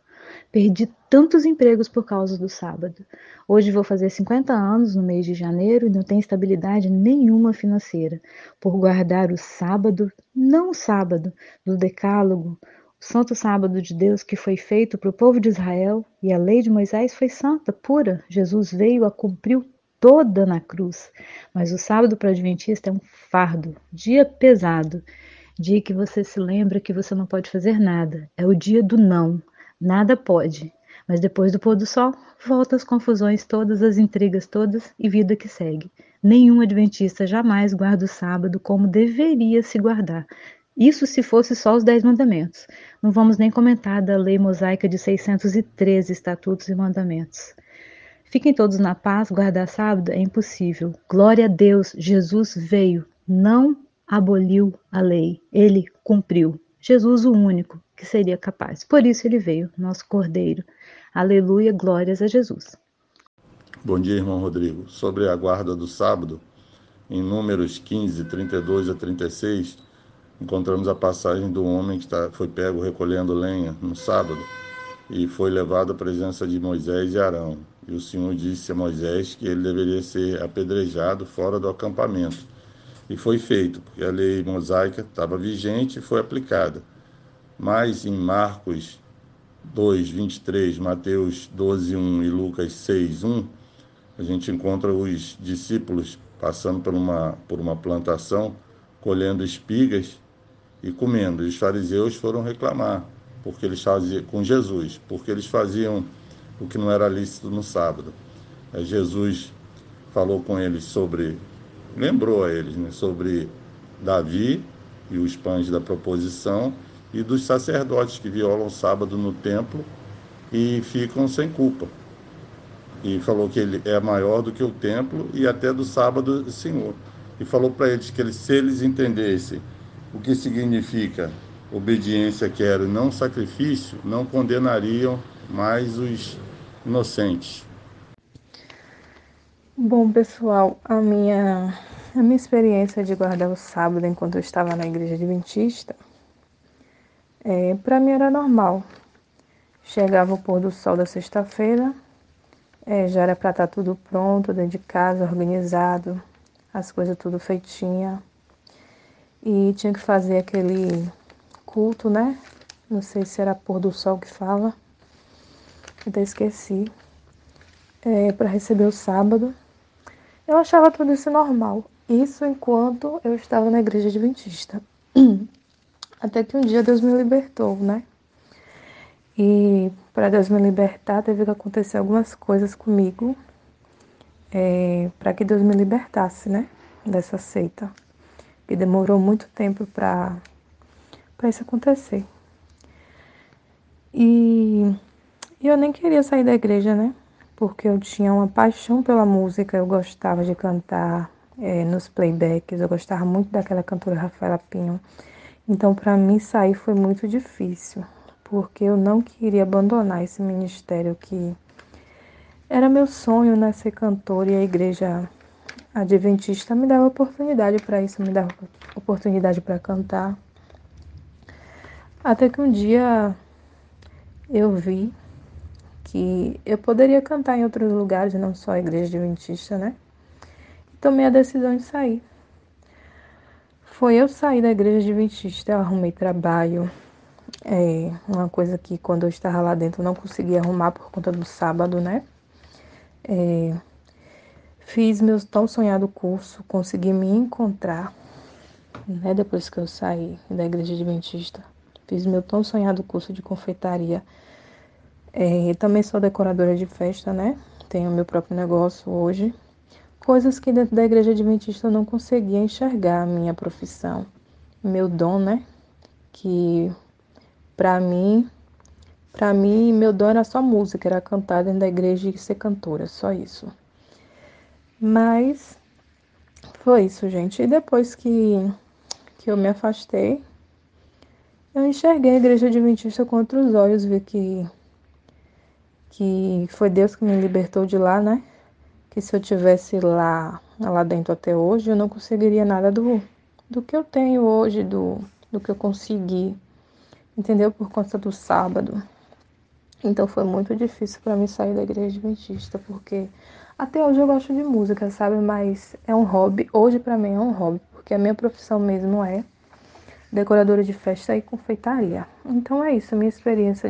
Perdi tantos empregos por causa do sábado. Hoje vou fazer 50 anos no mês de janeiro e não tenho estabilidade nenhuma financeira, por guardar o sábado, não o sábado do decálogo, o santo sábado de Deus que foi feito para o povo de Israel, e a lei de Moisés foi santa, pura. Jesus veio, a cumpriu toda na cruz. Mas o sábado para o adventista é um fardo, dia pesado, dia que você se lembra que você não pode fazer nada. É o dia do não, nada pode. Mas depois do pôr do sol, volta as confusões todas, as intrigas todas e vida que segue. Nenhum adventista jamais guarda o sábado como deveria se guardar. Isso se fosse só os 10 mandamentos. Não vamos nem comentar da lei mosaica de 613 estatutos e mandamentos. Fiquem todos na paz, guardar sábado é impossível. Glória a Deus, Jesus veio, não aboliu a lei, ele cumpriu. Jesus o único que seria capaz. Por isso ele veio, nosso Cordeiro. Aleluia, glórias a Jesus. Bom dia, irmão Rodrigo. Sobre a guarda do sábado, em Números 15, 32 a 36, encontramos a passagem do homem que foi pego recolhendo lenha no sábado e foi levado à presença de Moisés e Arão. E o Senhor disse a Moisés que ele deveria ser apedrejado fora do acampamento. E foi feito, porque a lei mosaica estava vigente e foi aplicada. Mas em Marcos 2, 23, Mateus 12, 1 e Lucas 6, 1, a gente encontra os discípulos passando por uma plantação, colhendo espigas e comendo. E os fariseus foram reclamar porque eles faziam com Jesus, porque eles faziam o que não era lícito no sábado. Aí Jesus falou com eles lembrou a eles, né, sobre Davi e os pães da proposição e dos sacerdotes que violam o sábado no templo e ficam sem culpa. E falou que ele é maior do que o templo e até do sábado do Senhor. E falou para eles que se eles entendessem o que significa obediência, quero, e não sacrifício, não condenariam mais os inocentes. Bom, pessoal, a minha experiência de guardar o sábado enquanto eu estava na igreja adventista, para mim era normal. Chegava o pôr do sol da sexta-feira, já era para estar tudo pronto, dentro de casa, organizado, as coisas tudo feitinha. E tinha que fazer aquele culto, né? Não sei se era pôr do sol que fala, até esqueci. Para receber o sábado. Eu achava tudo isso normal. Isso enquanto eu estava na igreja adventista. Até que um dia Deus me libertou, né? E para Deus me libertar, teve que acontecer algumas coisas comigo. Para que Deus me libertasse, né? Dessa seita. E demorou muito tempo para isso acontecer. E eu nem queria sair da igreja, né? Porque eu tinha uma paixão pela música, eu gostava de cantar nos playbacks, eu gostava muito daquela cantora Rafaela Pinho. Então, para mim, sair foi muito difícil, porque eu não queria abandonar esse ministério que era meu sonho, né, ser cantora, e a igreja adventista me dava oportunidade para isso, me dava oportunidade para cantar. Até que um dia eu vi que eu poderia cantar em outros lugares, não só a igreja adventista, né? E tomei a decisão de sair. Foi eu sair da igreja adventista, eu arrumei trabalho, uma coisa que quando eu estava lá dentro eu não conseguia arrumar por conta do sábado, né? Fiz meu tão sonhado curso, consegui me encontrar, né? Depois que eu saí da igreja adventista. Fiz meu tão sonhado curso de confeitaria. Também sou decoradora de festa, né? Tenho meu próprio negócio hoje. Coisas que dentro da igreja adventista eu não conseguia enxergar a minha profissão. Meu dom, né? Que para mim, meu dom era só música, era cantar dentro da igreja e ser cantora, só isso. Mas foi isso, gente. E depois que eu me afastei, eu enxerguei a igreja adventista com outros olhos, vi que foi Deus que me libertou de lá, né? Que se eu tivesse lá dentro até hoje, eu não conseguiria nada do que eu tenho hoje, do que eu consegui, entendeu? Por conta do sábado. Então foi muito difícil para mim sair da igreja adventista, porque até hoje eu gosto de música, sabe? Mas é um hobby, hoje para mim é um hobby, porque a minha profissão mesmo é decoradora de festa e confeitaria. Então é isso, a minha experiência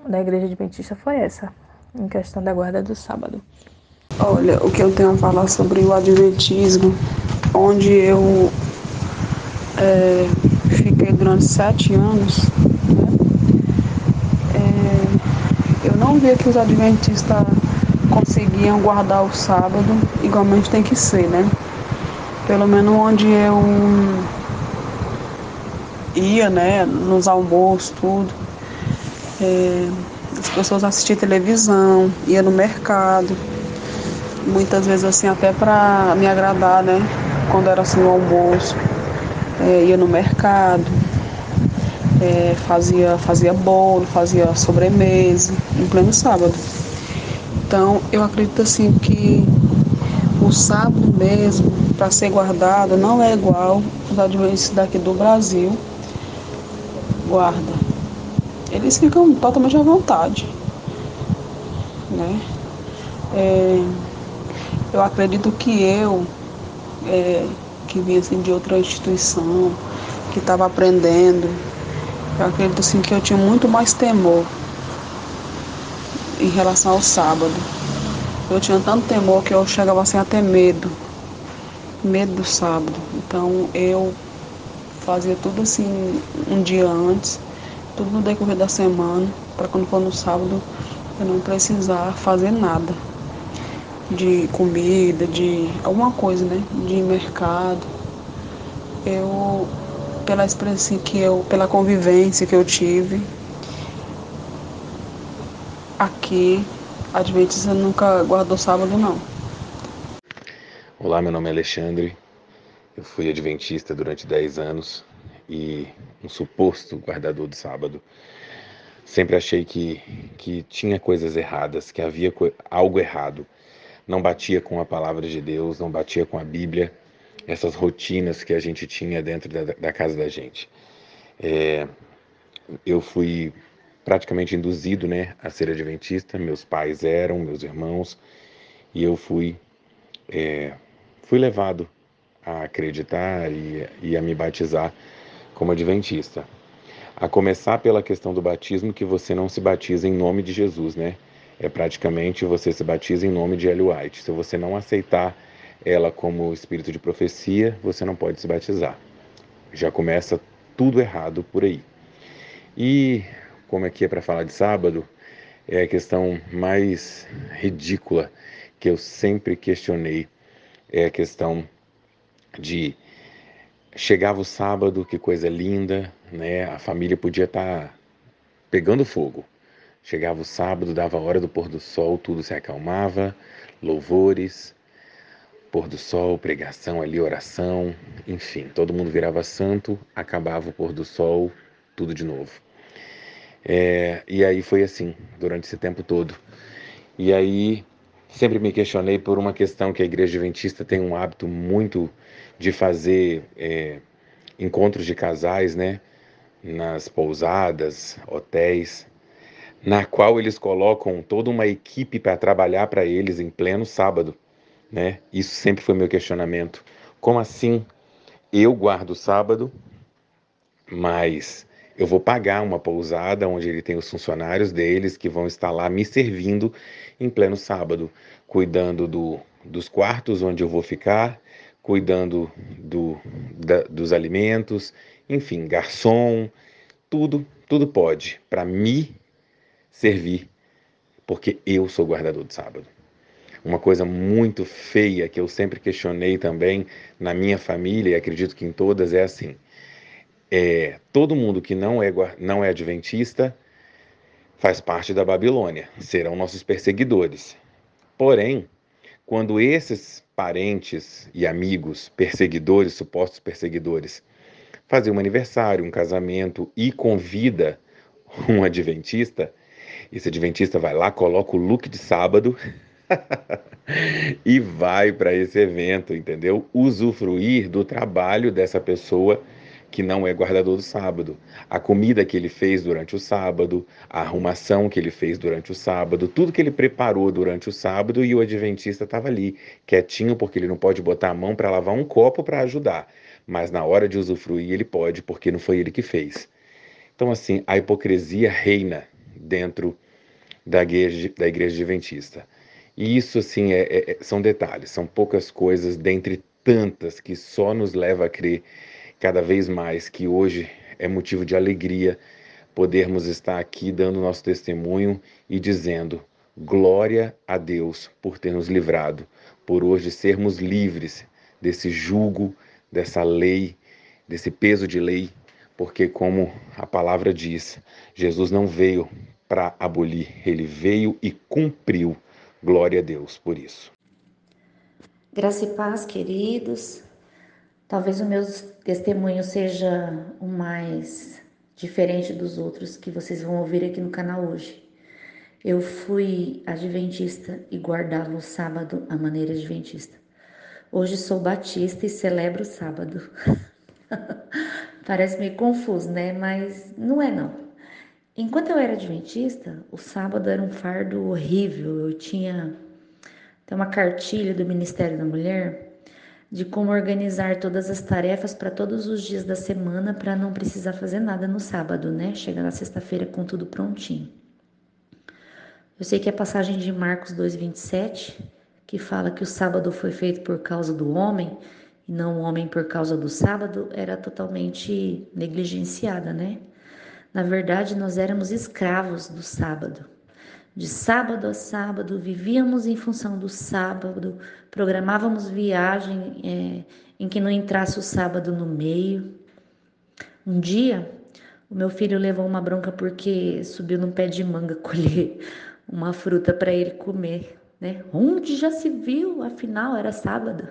da igreja adventista foi essa, em questão da guarda do sábado. Olha, o que eu tenho a falar sobre o adventismo, onde eu fiquei durante 7 anos, né? Eu não via que os adventistas conseguiam guardar o sábado igualmente tem que ser, né? Pelo menos onde eu ia, né, nos almoços, tudo. as pessoas assistiam televisão, ia no mercado, muitas vezes assim até para me agradar, né? Quando era assim o almoço, ia no mercado, fazia bolo, fazia sobremesa, em pleno sábado. Então eu acredito assim que o sábado mesmo, para ser guardado, não é igual os adventistas daqui do Brasil guarda. Eles ficam totalmente à vontade, né? Eu acredito que que vim assim de outra instituição, que estava aprendendo, eu acredito assim que eu tinha muito mais temor em relação ao sábado. Eu tinha tanto temor que eu chegava assim a ter medo do sábado. Então eu fazia tudo assim um dia antes, tudo no decorrer da semana, para quando for no sábado eu não precisar fazer nada de comida, de alguma coisa, né? De mercado. Eu, pela experiência pela convivência que eu tive aqui, a Adventista nunca guardou sábado, não. Olá, meu nome é Alexandre. Eu fui adventista durante 10 anos e um suposto guardador do sábado. Sempre achei que tinha coisas erradas, que havia algo errado. Não batia com a palavra de Deus, não batia com a Bíblia, essas rotinas que a gente tinha dentro da casa da gente. Eu fui praticamente induzido, né, a ser adventista. Meus pais eram, meus irmãos, e eu fui levado a acreditar e a me batizar como adventista. A começar pela questão do batismo, que você não se batiza em nome de Jesus, né? Praticamente você se batiza em nome de Ellen White. Se você não aceitar ela como espírito de profecia, você não pode se batizar. Já começa tudo errado por aí. E como aqui é para falar de sábado, é a questão mais ridícula que eu sempre questionei, é a questão de chegava o sábado, que coisa linda, né? A família podia estar pegando fogo. Chegava o sábado, dava a hora do pôr do sol, tudo se acalmava, louvores, pôr do sol, pregação ali, oração, enfim, todo mundo virava santo, acabava o pôr do sol, tudo de novo. E aí foi assim, durante esse tempo todo. E aí sempre me questionei por uma questão que a Igreja Adventista tem um hábito muito de fazer encontros de casais, né, nas pousadas, hotéis, na qual eles colocam toda uma equipe para trabalhar para eles em pleno sábado, né? Isso sempre foi meu questionamento. Como assim eu guardo o sábado, mas eu vou pagar uma pousada onde ele tem os funcionários deles que vão estar lá me servindo em pleno sábado, cuidando dos quartos onde eu vou ficar, cuidando dos alimentos, enfim, garçom, tudo pode para me servir, porque eu sou guardador do sábado. Uma coisa muito feia que eu sempre questionei também na minha família, e acredito que em todas, é assim: todo mundo que não é adventista faz parte da Babilônia, serão nossos perseguidores. Porém, quando esses parentes e amigos perseguidores, supostos perseguidores, fazem um aniversário, um casamento e convida um adventista, esse adventista vai lá, coloca o look de sábado e vai para esse evento, entendeu? Usufruir do trabalho dessa pessoa que não é guardador do sábado. A comida que ele fez durante o sábado, a arrumação que ele fez durante o sábado, tudo que ele preparou durante o sábado, e o adventista estava ali, quietinho, porque ele não pode botar a mão para lavar um copo para ajudar. Mas na hora de usufruir ele pode, porque não foi ele que fez. Então, assim, a hipocrisia reina dentro da igreja adventista. E isso, assim, são detalhes, são poucas coisas dentre tantas que só nos leva a crer cada vez mais que hoje é motivo de alegria podermos estar aqui dando nosso testemunho e dizendo glória a Deus por ter nos livrado, por hoje sermos livres desse jugo, dessa lei, desse peso de lei, porque como a palavra diz, Jesus não veio para abolir, ele veio e cumpriu. Glória a Deus por isso. Graça e paz, queridos. Talvez o meu testemunho seja o mais diferente dos outros que vocês vão ouvir aqui no canal hoje. Eu fui adventista e guardava o sábado à maneira adventista. Hoje sou batista e celebro o sábado. Parece meio confuso, né? Mas não é não. Enquanto eu era adventista, o sábado era um fardo horrível. Eu tinha até uma cartilha do Ministério da Mulher de como organizar todas as tarefas para todos os dias da semana para não precisar fazer nada no sábado, né? Chegar na sexta-feira com tudo prontinho. Eu sei que a passagem de Marcos 2:27, que fala que o sábado foi feito por causa do homem e não o homem por causa do sábado, era totalmente negligenciada, né? Na verdade, nós éramos escravos do sábado. De sábado a sábado, vivíamos em função do sábado, programávamos viagem em que não entrasse o sábado no meio. Um dia, o meu filho levou uma bronca porque subiu num pé de manga colher uma fruta para ele comer, né? Onde já se viu? Afinal, era sábado.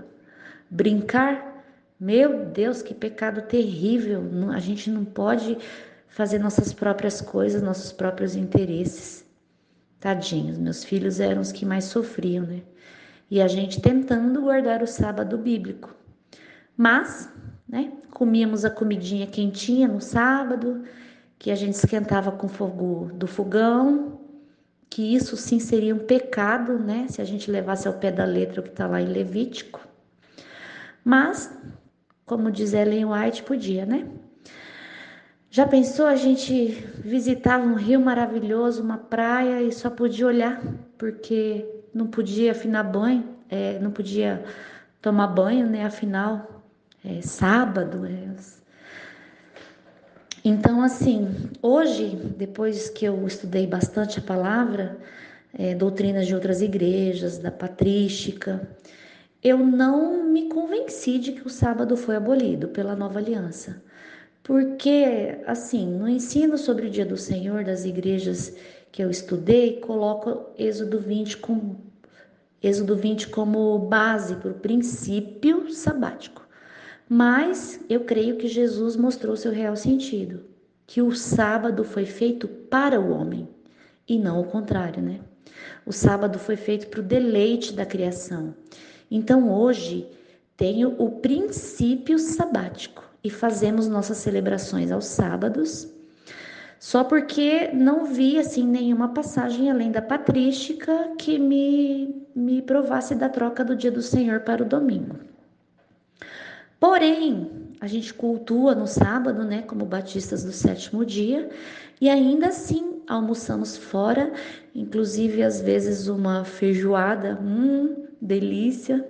Brincar? Meu Deus, que pecado terrível. A gente não pode fazer nossas próprias coisas, nossos próprios interesses. Tadinhos, meus filhos eram os que mais sofriam, né? E a gente tentando guardar o sábado bíblico. Mas, né, comíamos a comidinha quentinha no sábado, que a gente esquentava com fogo do fogão, que isso sim seria um pecado, né? Se a gente levasse ao pé da letra o que está lá em Levítico. Mas, como diz Ellen White, podia, né? Já pensou, a gente visitava um rio maravilhoso, uma praia e só podia olhar, porque não podia afinar banho, não podia tomar banho, né? Afinal, é sábado. Então, assim, hoje, depois que eu estudei bastante a palavra, doutrinas de outras igrejas, da patrística, eu não me convenci de que o sábado foi abolido pela Nova Aliança. Porque, assim, no ensino sobre o Dia do Senhor das igrejas que eu estudei, coloco Êxodo 20 como base para o princípio sabático. Mas eu creio que Jesus mostrou seu real sentido, que o sábado foi feito para o homem e não o contrário, né? O sábado foi feito para o deleite da criação. Então hoje tenho o princípio sabático e fazemos nossas celebrações aos sábados, só porque não vi assim nenhuma passagem além da patrística que me provasse da troca do Dia do Senhor para o domingo. Porém, a gente cultua no sábado, né, como batistas do sétimo dia, e ainda assim almoçamos fora, inclusive às vezes uma feijoada, delícia.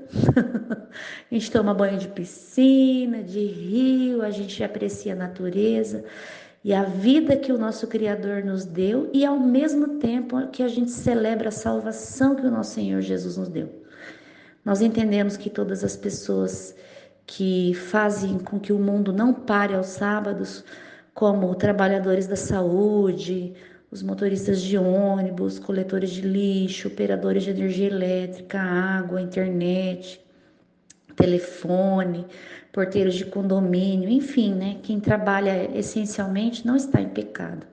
A gente toma banho de piscina, de rio, a gente aprecia a natureza e a vida que o nosso Criador nos deu e ao mesmo tempo que a gente celebra a salvação que o nosso Senhor Jesus nos deu. Nós entendemos que todas as pessoas que fazem com que o mundo não pare aos sábados, como trabalhadores da saúde, os motoristas de ônibus, coletores de lixo, operadores de energia elétrica, água, internet, telefone, porteiros de condomínio, enfim, né? Quem trabalha essencialmente não está em pecado.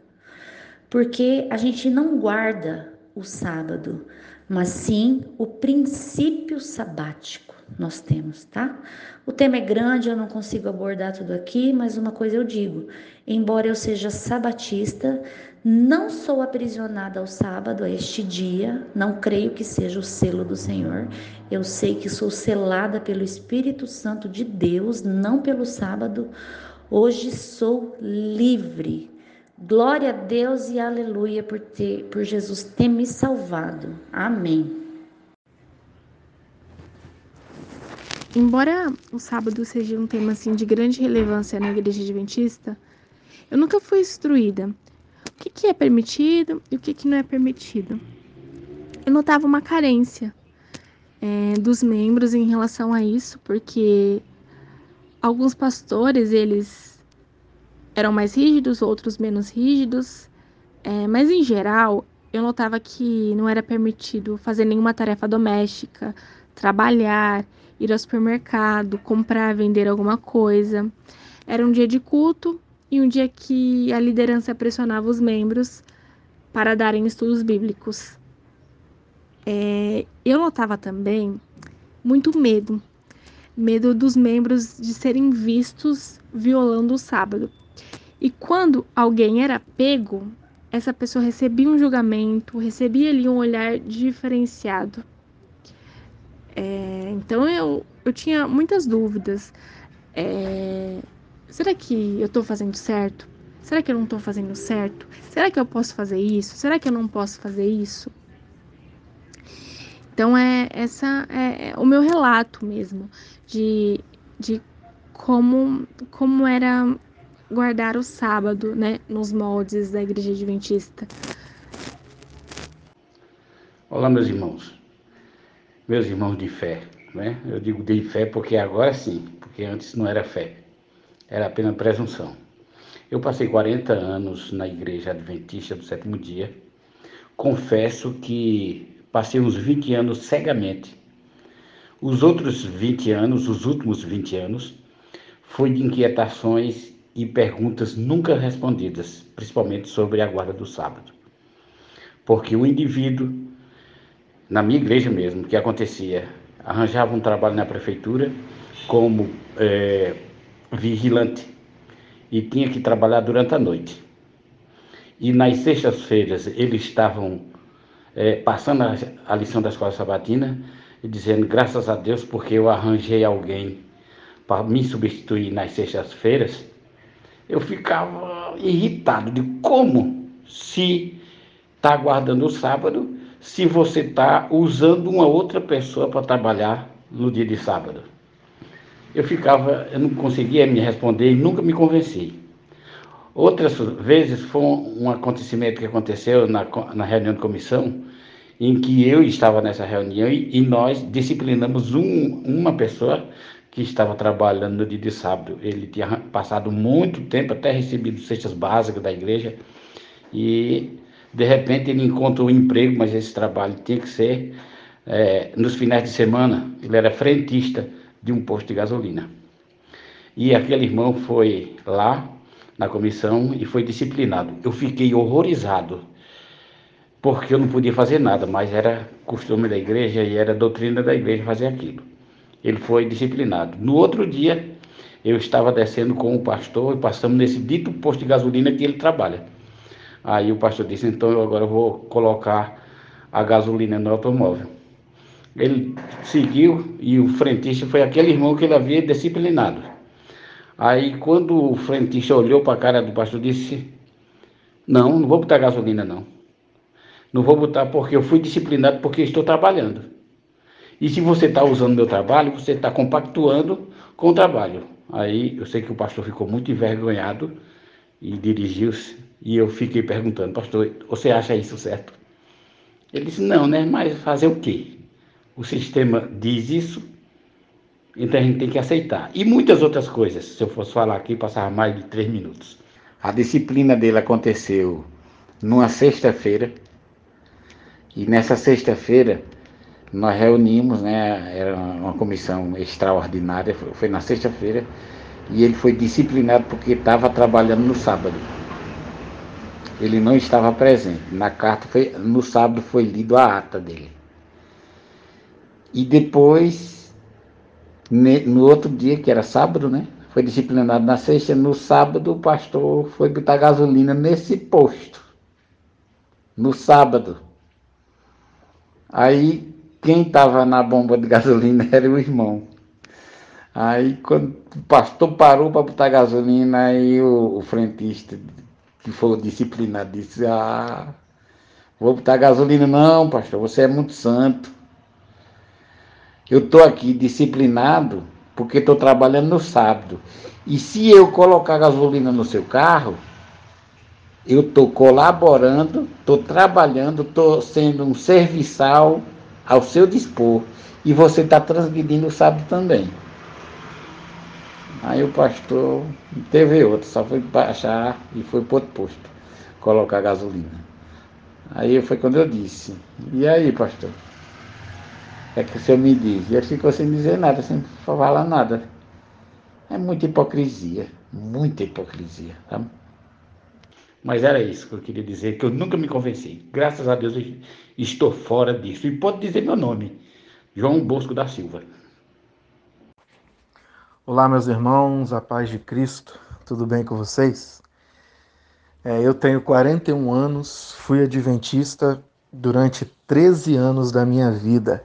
Porque a gente não guarda o sábado, mas sim o princípio sabático nós temos, tá? O tema é grande, eu não consigo abordar tudo aqui, mas uma coisa eu digo, embora eu seja sabatista, não sou aprisionada ao sábado, a este dia, não creio que seja o selo do Senhor, eu sei que sou selada pelo Espírito Santo de Deus, não pelo sábado, hoje sou livre. Glória a Deus e aleluia por Jesus ter me salvado. Amém. Embora o sábado seja um tema assim, de grande relevância na igreja adventista, eu nunca fui instruída. O que é permitido e o que não é permitido. Eu notava uma carência dos membros em relação a isso, porque alguns pastores, eles eram mais rígidos, outros menos rígidos, Mas em geral, eu notava que não era permitido fazer nenhuma tarefa doméstica, trabalhar, ir ao supermercado, comprar, vender alguma coisa. Era um dia de culto e um dia que a liderança pressionava os membros para darem estudos bíblicos. Eu notava também muito medo dos membros de serem vistos violando o sábado. E quando alguém era pego, essa pessoa recebia um julgamento, recebia ali um olhar diferenciado. Então eu tinha muitas dúvidas. Será que eu estou fazendo certo? Será que eu não estou fazendo certo? Será que eu posso fazer isso? Será que eu não posso fazer isso? Então essa é o meu relato mesmo de como era guardar o sábado, né, nos moldes da Igreja Adventista. Olá, meus irmãos de fé, né? Eu digo de fé porque agora sim, porque antes não era fé, era apenas presunção. Eu passei 40 anos na Igreja Adventista do Sétimo Dia. Confesso que passei uns 20 anos cegamente. Os últimos 20 anos, foi de inquietações e perguntas nunca respondidas, principalmente sobre a guarda do sábado. Porque o indivíduo, na minha igreja mesmo, o que acontecia? Arranjava um trabalho na prefeitura como vigilante e tinha que trabalhar durante a noite. E nas sextas-feiras eles estavam passando a lição da escola sabatina e dizendo graças a Deus porque eu arranjei alguém para me substituir nas sextas-feiras. Eu ficava irritado de como se está guardando o sábado se você está usando uma outra pessoa para trabalhar no dia de sábado. Eu não conseguia me responder e nunca me convenci. Outras vezes foi um acontecimento que aconteceu na reunião de comissão, em que eu estava nessa reunião e nós disciplinamos uma pessoa que estava trabalhando no dia de sábado. Ele tinha passado muito tempo, até recebido cestas básicas da igreja, e de repente ele encontrou um emprego, mas esse trabalho tinha que ser nos finais de semana. Ele era frentista de um posto de gasolina. E aquele irmão foi lá na comissão e foi disciplinado. Eu fiquei horrorizado, porque eu não podia fazer nada, mas era costume da igreja e era doutrina da igreja fazer aquilo. Ele foi disciplinado. No outro dia, eu estava descendo com o pastor e passamos nesse dito posto de gasolina que ele trabalha. Aí o pastor disse, então eu agora vou colocar a gasolina no automóvel. Ele seguiu e o frentista foi aquele irmão que ele havia disciplinado. Aí quando o frentista olhou para a cara do pastor, disse, não vou botar gasolina não. Não vou botar porque eu fui disciplinado porque estou trabalhando. E se você está usando meu trabalho, você está compactuando com o trabalho. Aí eu sei que o pastor ficou muito envergonhado e dirigiu-se. E eu fiquei perguntando, pastor, você acha isso certo? Ele disse, não, né? Mas fazer o quê? O sistema diz isso, então a gente tem que aceitar. E muitas outras coisas, se eu fosse falar aqui, passava mais de 3 minutos. A disciplina dele aconteceu numa sexta-feira, e nessa sexta-feira nós reunimos, né? Era uma comissão extraordinária, foi na sexta-feira, e ele foi disciplinado porque estava trabalhando no sábado. Ele não estava presente. Na carta, no sábado, foi lido a ata dele. E depois, no outro dia, que era sábado, né? Foi disciplinado na sexta. No sábado, o pastor foi botar gasolina nesse posto. No sábado. Aí, quem estava na bomba de gasolina era o irmão. Aí, quando o pastor parou para botar gasolina, aí o frentista, que foi disciplinado, disse, vou botar gasolina. Não, pastor, você é muito santo. Eu estou aqui disciplinado porque estou trabalhando no sábado. E se eu colocar gasolina no seu carro, eu estou colaborando, estou trabalhando, estou sendo um serviçal ao seu dispor. E você está transgredindo o sábado também. Aí o pastor teve outro, só foi baixar e foi para outro posto. colocar gasolina. Aí foi quando eu disse, e aí, pastor? É que o senhor me diz. E ele ficou sem dizer nada, sem falar nada. É muita hipocrisia, tá? Mas era isso que eu queria dizer, que eu nunca me convenci. Graças a Deus eu estou fora disso. E pode dizer meu nome, João Bosco da Silva. Olá, meus irmãos, a paz de Cristo, tudo bem com vocês? Eu tenho 41 anos, fui adventista durante 13 anos da minha vida.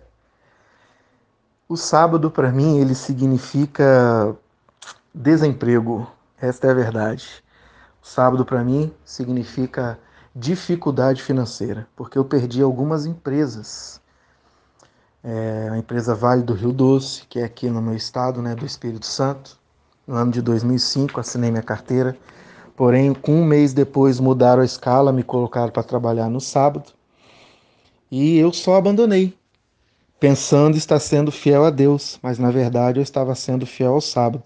O sábado, para mim, ele significa desemprego, esta é a verdade. O sábado, para mim, significa dificuldade financeira, porque eu perdi algumas empresas. A empresa Vale do Rio Doce, que é aqui no meu estado, né, do Espírito Santo. No ano de 2005, assinei minha carteira. Porém, com um mês depois, mudaram a escala, me colocaram para trabalhar no sábado. E eu só abandonei, pensando estar sendo fiel a Deus, mas na verdade eu estava sendo fiel ao sábado.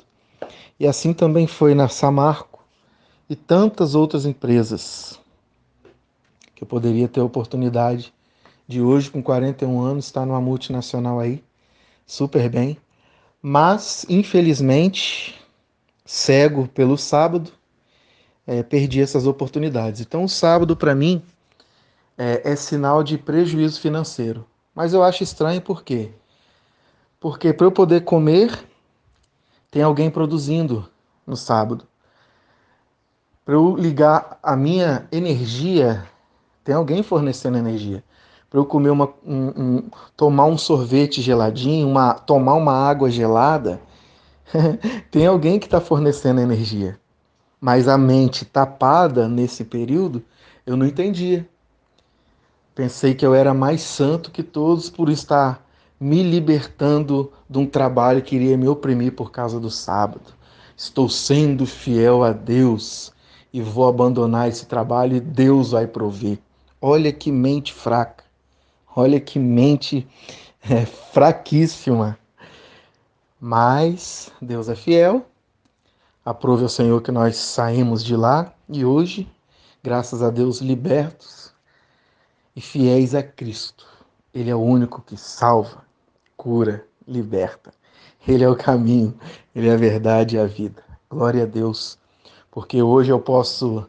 E assim também foi na Samarco e tantas outras empresas que eu poderia ter a oportunidade de hoje, com 41 anos, estar numa multinacional aí, super bem. Mas, infelizmente, cego pelo sábado, perdi essas oportunidades. Então, o sábado, para mim, é sinal de prejuízo financeiro. Mas eu acho estranho por quê? Porque para eu poder comer, tem alguém produzindo no sábado. Para eu ligar a minha energia, tem alguém fornecendo energia. Para eu comer tomar um sorvete geladinho, tomar uma água gelada, tem alguém que está fornecendo energia. Mas a mente tapada nesse período, eu não entendia. Pensei que eu era mais santo que todos por estar me libertando de um trabalho que iria me oprimir por causa do sábado. Estou sendo fiel a Deus e vou abandonar esse trabalho e Deus vai prover. Olha que mente fraca. Olha que mente fraquíssima. Mas Deus é fiel. Aprove ao Senhor que nós saímos de lá e hoje, graças a Deus, libertos e fiéis a Cristo. Ele é o único que salva, cura, liberta. Ele é o caminho, Ele é a verdade e a vida. Glória a Deus, porque hoje eu posso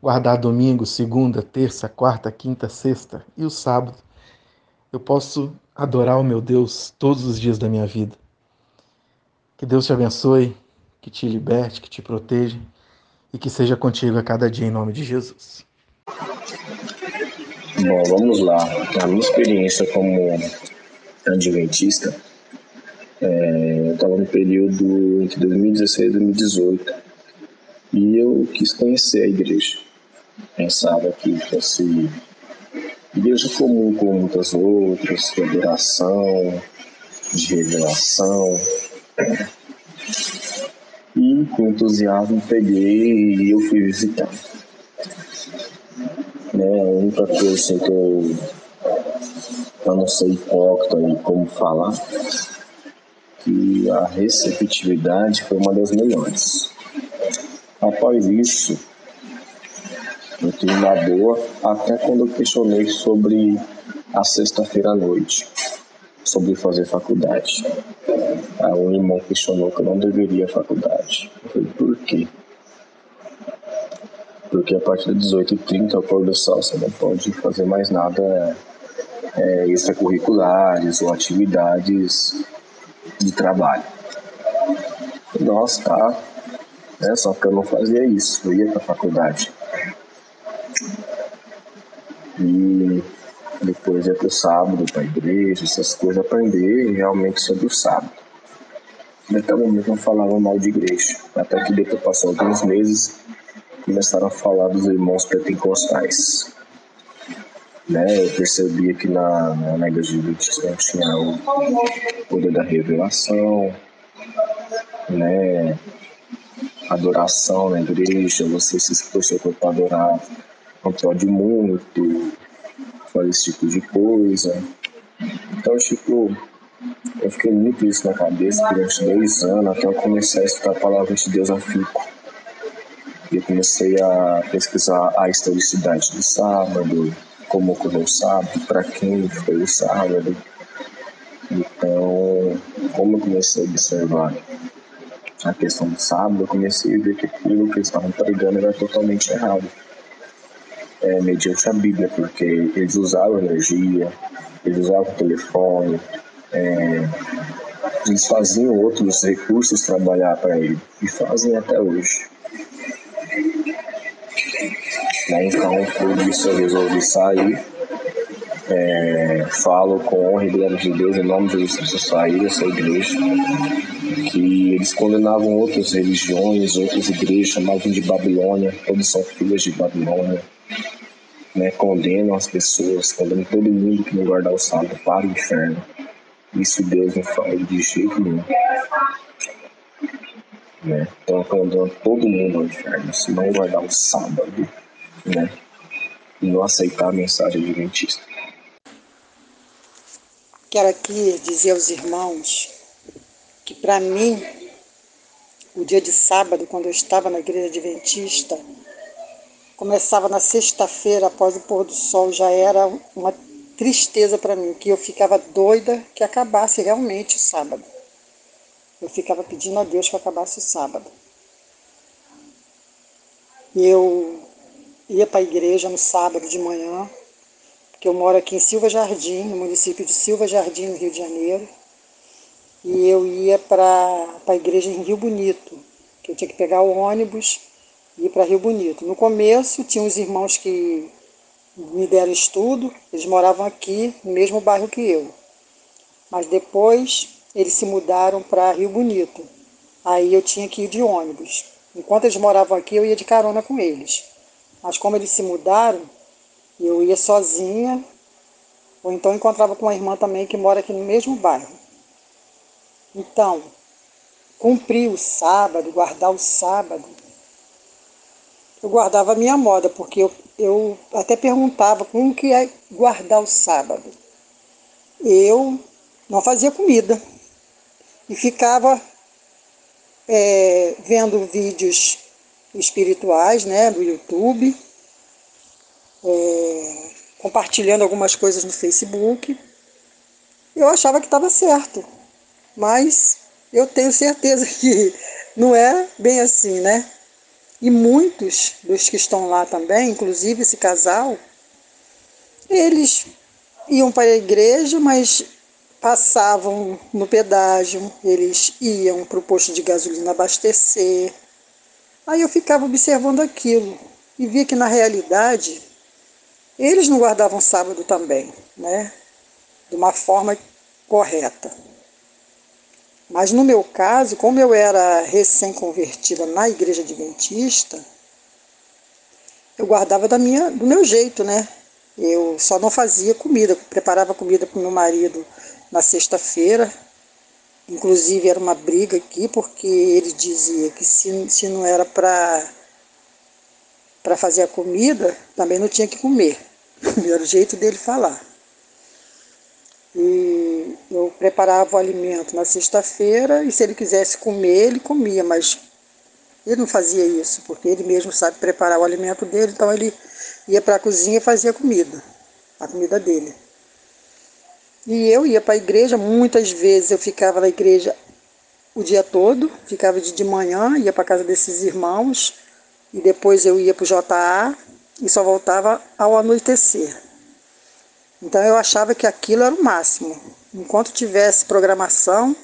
guardar domingo, segunda, terça, quarta, quinta, sexta e o sábado. Eu posso adorar o meu Deus todos os dias da minha vida. Que Deus te abençoe, que te liberte, que te proteja e que seja contigo a cada dia em nome de Jesus. Bom, vamos lá. A minha experiência como adventista, eu estava no período entre 2016 e 2018 e eu quis conhecer a igreja. Pensava que fosse igreja comum com muitas outras, de adoração, de revelação. E com entusiasmo peguei e eu fui visitar. A única coisa assim que eu não ser hipócrita e como falar, que a receptividade foi uma das melhores. Após isso, eu tive uma boa, até quando eu questionei sobre a sexta-feira à noite, sobre fazer faculdade. Aí um irmão questionou que eu não deveria faculdade. Eu falei, por quê? Porque a partir das 18h30, ao pôr do sol, você não pode fazer mais nada extracurriculares ou atividades de trabalho. Nossa, tá. Só que eu não fazia isso, eu ia pra faculdade. E depois ia pro sábado, pra igreja, essas coisas, aprender realmente sobre o sábado. Naquele momento não falava mal de igreja, até que depois passou alguns meses, começaram a falar dos irmãos pentecostais. Eu percebia que na igreja adventista não tinha o poder da revelação, adoração na igreja, você se esforçou para adorar, não pode muito, fazer esse tipo de coisa. Então, eu fiquei muito isso na cabeça durante 2 anos, até eu começar a estudar a palavra de Deus a fico. E eu comecei a pesquisar a historicidade do sábado, como ocorreu o sábado, para quem foi o sábado. Então, como eu comecei a observar a questão do sábado, eu comecei a ver que aquilo que eles estavam pregando era totalmente errado. Mediante a Bíblia, porque eles usavam energia, eles usavam o telefone, eles faziam outros recursos trabalhar para ele, e fazem até hoje. Então, por isso eu resolvi sair. Falo com honra e glória de Deus, em nome de Jesus, eu saí dessa igreja, que eles condenavam outras religiões, outras igrejas, chamavam de Babilônia, todos são filhos de Babilônia, né? Condenam as pessoas, condenam todo mundo que não guardar o sábado para o inferno. Isso Deus não fala de jeito nenhum. Né? Então, condenam todo mundo ao inferno, se não guardar o sábado, né? E não aceitar a mensagem adventista. Quero aqui dizer aos irmãos que, para mim, o dia de sábado, quando eu estava na igreja adventista, começava na sexta-feira, após o pôr do sol, já era uma tristeza para mim, que eu ficava doida que acabasse realmente o sábado. Eu ficava pedindo a Deus que acabasse o sábado. Eu ia para a igreja no sábado de manhã, porque eu moro aqui em Silva Jardim, no município de Silva Jardim, no Rio de Janeiro, e eu ia para a igreja em Rio Bonito, que eu tinha que pegar o ônibus e ir para Rio Bonito. No começo, tinha uns irmãos que me deram estudo, eles moravam aqui, no mesmo bairro que eu. Mas depois, eles se mudaram para Rio Bonito. Aí eu tinha que ir de ônibus. Enquanto eles moravam aqui, eu ia de carona com eles. Mas como eles se mudaram, eu ia sozinha, ou então encontrava com uma irmã também que mora aqui no mesmo bairro. Então, cumprir o sábado, guardar o sábado, eu guardava a minha moda, porque eu até perguntava como que é guardar o sábado. Eu não fazia comida e ficava vendo vídeos espirituais, né, do YouTube, compartilhando algumas coisas no Facebook. Eu achava que estava certo, mas eu tenho certeza que não é bem assim, né? E muitos dos que estão lá também, inclusive esse casal, eles iam para a igreja, mas passavam no pedágio, eles iam para o posto de gasolina abastecer. Aí eu ficava observando aquilo e via que, na realidade, eles não guardavam sábado também, né? De uma forma correta. Mas no meu caso, como eu era recém-convertida na igreja adventista, eu guardava do meu jeito, né? Eu só não fazia comida, preparava comida para o meu marido na sexta-feira. Inclusive era uma briga aqui, porque ele dizia que se não era para fazer a comida, também não tinha que comer. Era o jeito dele falar. E eu preparava o alimento na sexta-feira, e se ele quisesse comer, ele comia, mas ele não fazia isso, porque ele mesmo sabe preparar o alimento dele, então ele ia para a cozinha e fazia a comida dele. E eu ia para a igreja, muitas vezes eu ficava na igreja o dia todo, ficava de manhã, ia para a casa desses irmãos, e depois eu ia para o JA e só voltava ao anoitecer. Então eu achava que aquilo era o máximo. Enquanto tivesse programação,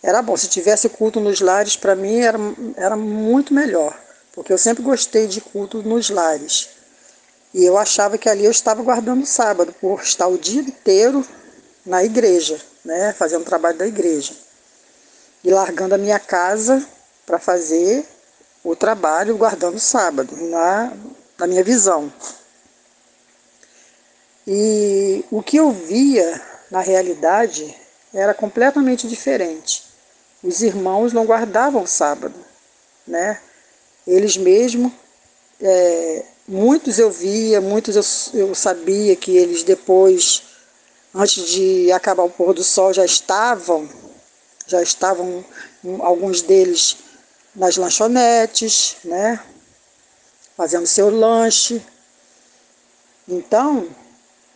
era bom. Se tivesse culto nos lares, para mim era muito melhor, porque eu sempre gostei de culto nos lares. E eu achava que ali eu estava guardando o sábado, por estar o dia inteiro na igreja, né, fazendo o trabalho da igreja. E largando a minha casa para fazer o trabalho, guardando o sábado, na minha visão. E o que eu via, na realidade, era completamente diferente. Os irmãos não guardavam o sábado, né? Eles mesmos, muitos eu via, muitos eu sabia que eles depois, antes de acabar o pôr do sol, já estavam alguns deles nas lanchonetes, né? fazendo seu lanche. Então,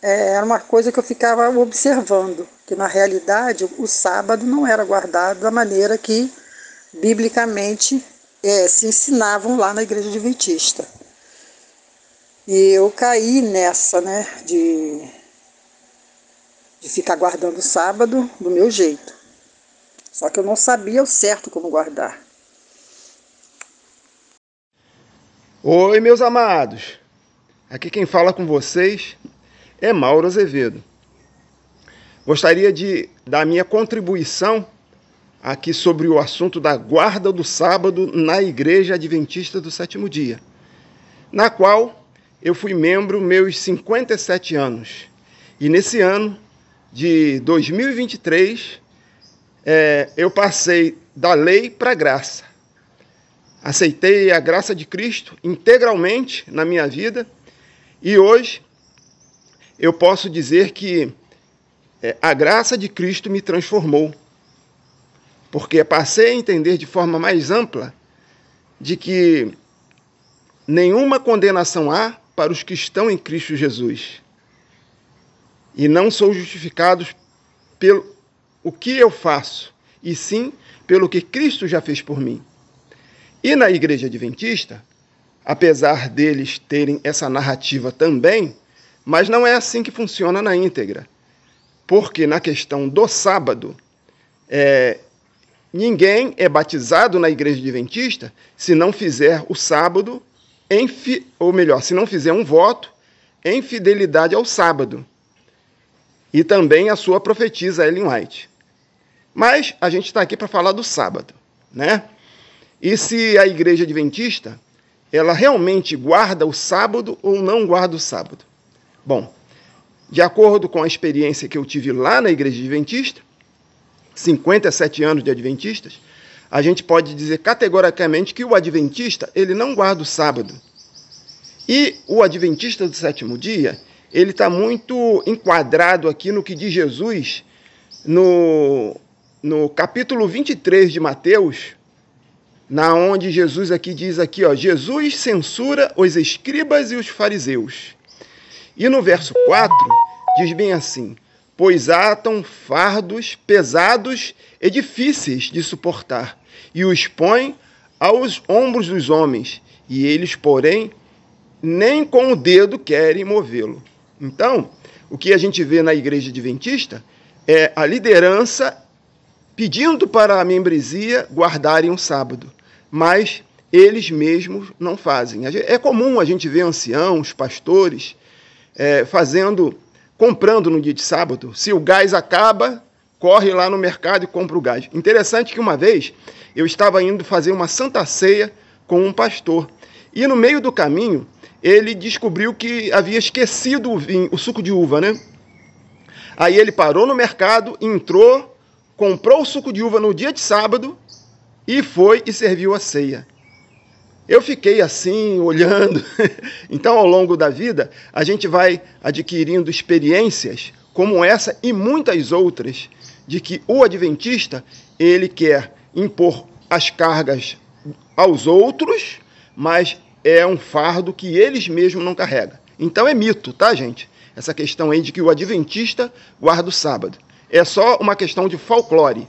era uma coisa que eu ficava observando, que na realidade o sábado não era guardado da maneira que biblicamente se ensinavam lá na igreja adventista. E eu caí nessa, né, de ficar guardando o sábado do meu jeito. Só que eu não sabia o certo como guardar. Oi, meus amados. Aqui quem fala com vocês é Mauro Azevedo. Gostaria de dar minha contribuição aqui sobre o assunto da guarda do sábado na Igreja Adventista do Sétimo Dia, na qual eu fui membro meus 57 anos. E nesse ano de 2023, eu passei da lei para a graça. Aceitei a graça de Cristo integralmente na minha vida e hoje eu posso dizer que a graça de Cristo me transformou, porque passei a entender de forma mais ampla de que nenhuma condenação há para os que estão em Cristo Jesus. E não sou justificado pelo o que eu faço, e sim pelo que Cristo já fez por mim. E na Igreja Adventista, apesar deles terem essa narrativa também, mas não é assim que funciona na íntegra. Porque na questão do sábado, ninguém é batizado na Igreja Adventista se não fizer o sábado, se não fizer um voto em fidelidade ao sábado. E também a sua profetisa Ellen White. Mas a gente está aqui para falar do sábado, né? E se a Igreja Adventista, ela realmente guarda o sábado ou não guarda o sábado? Bom, de acordo com a experiência que eu tive lá na Igreja Adventista, 57 anos de adventistas, a gente pode dizer categoricamente que o adventista, ele não guarda o sábado. E o adventista do sétimo dia, ele está muito enquadrado aqui no que diz Jesus no capítulo 23 de Mateus, na onde Jesus aqui diz aqui, Jesus censura os escribas e os fariseus. E no verso 4, diz bem assim, pois atam fardos pesados e difíceis de suportar, e os põem aos ombros dos homens, e eles, porém, nem com o dedo querem movê-lo. Então, o que a gente vê na Igreja Adventista é a liderança pedindo para a membresia guardarem o sábado, mas eles mesmos não fazem. É comum a gente ver anciãos, pastores, comprando no dia de sábado. Se o gás acaba, corre lá no mercado e compra o gás. Interessante que uma vez eu estava indo fazer uma santa ceia com um pastor, e no meio do caminho ele descobriu que havia esquecido o suco de uva, né? Aí ele parou no mercado, entrou, comprou o suco de uva no dia de sábado e foi e serviu a ceia. Eu fiquei assim, olhando. Então, ao longo da vida, a gente vai adquirindo experiências como essa e muitas outras, de que o adventista, ele quer impor as cargas aos outros, mas é um fardo que eles mesmos não carregam. Então é mito, tá, gente? Essa questão aí de que o adventista guarda o sábado. É só uma questão de folclore.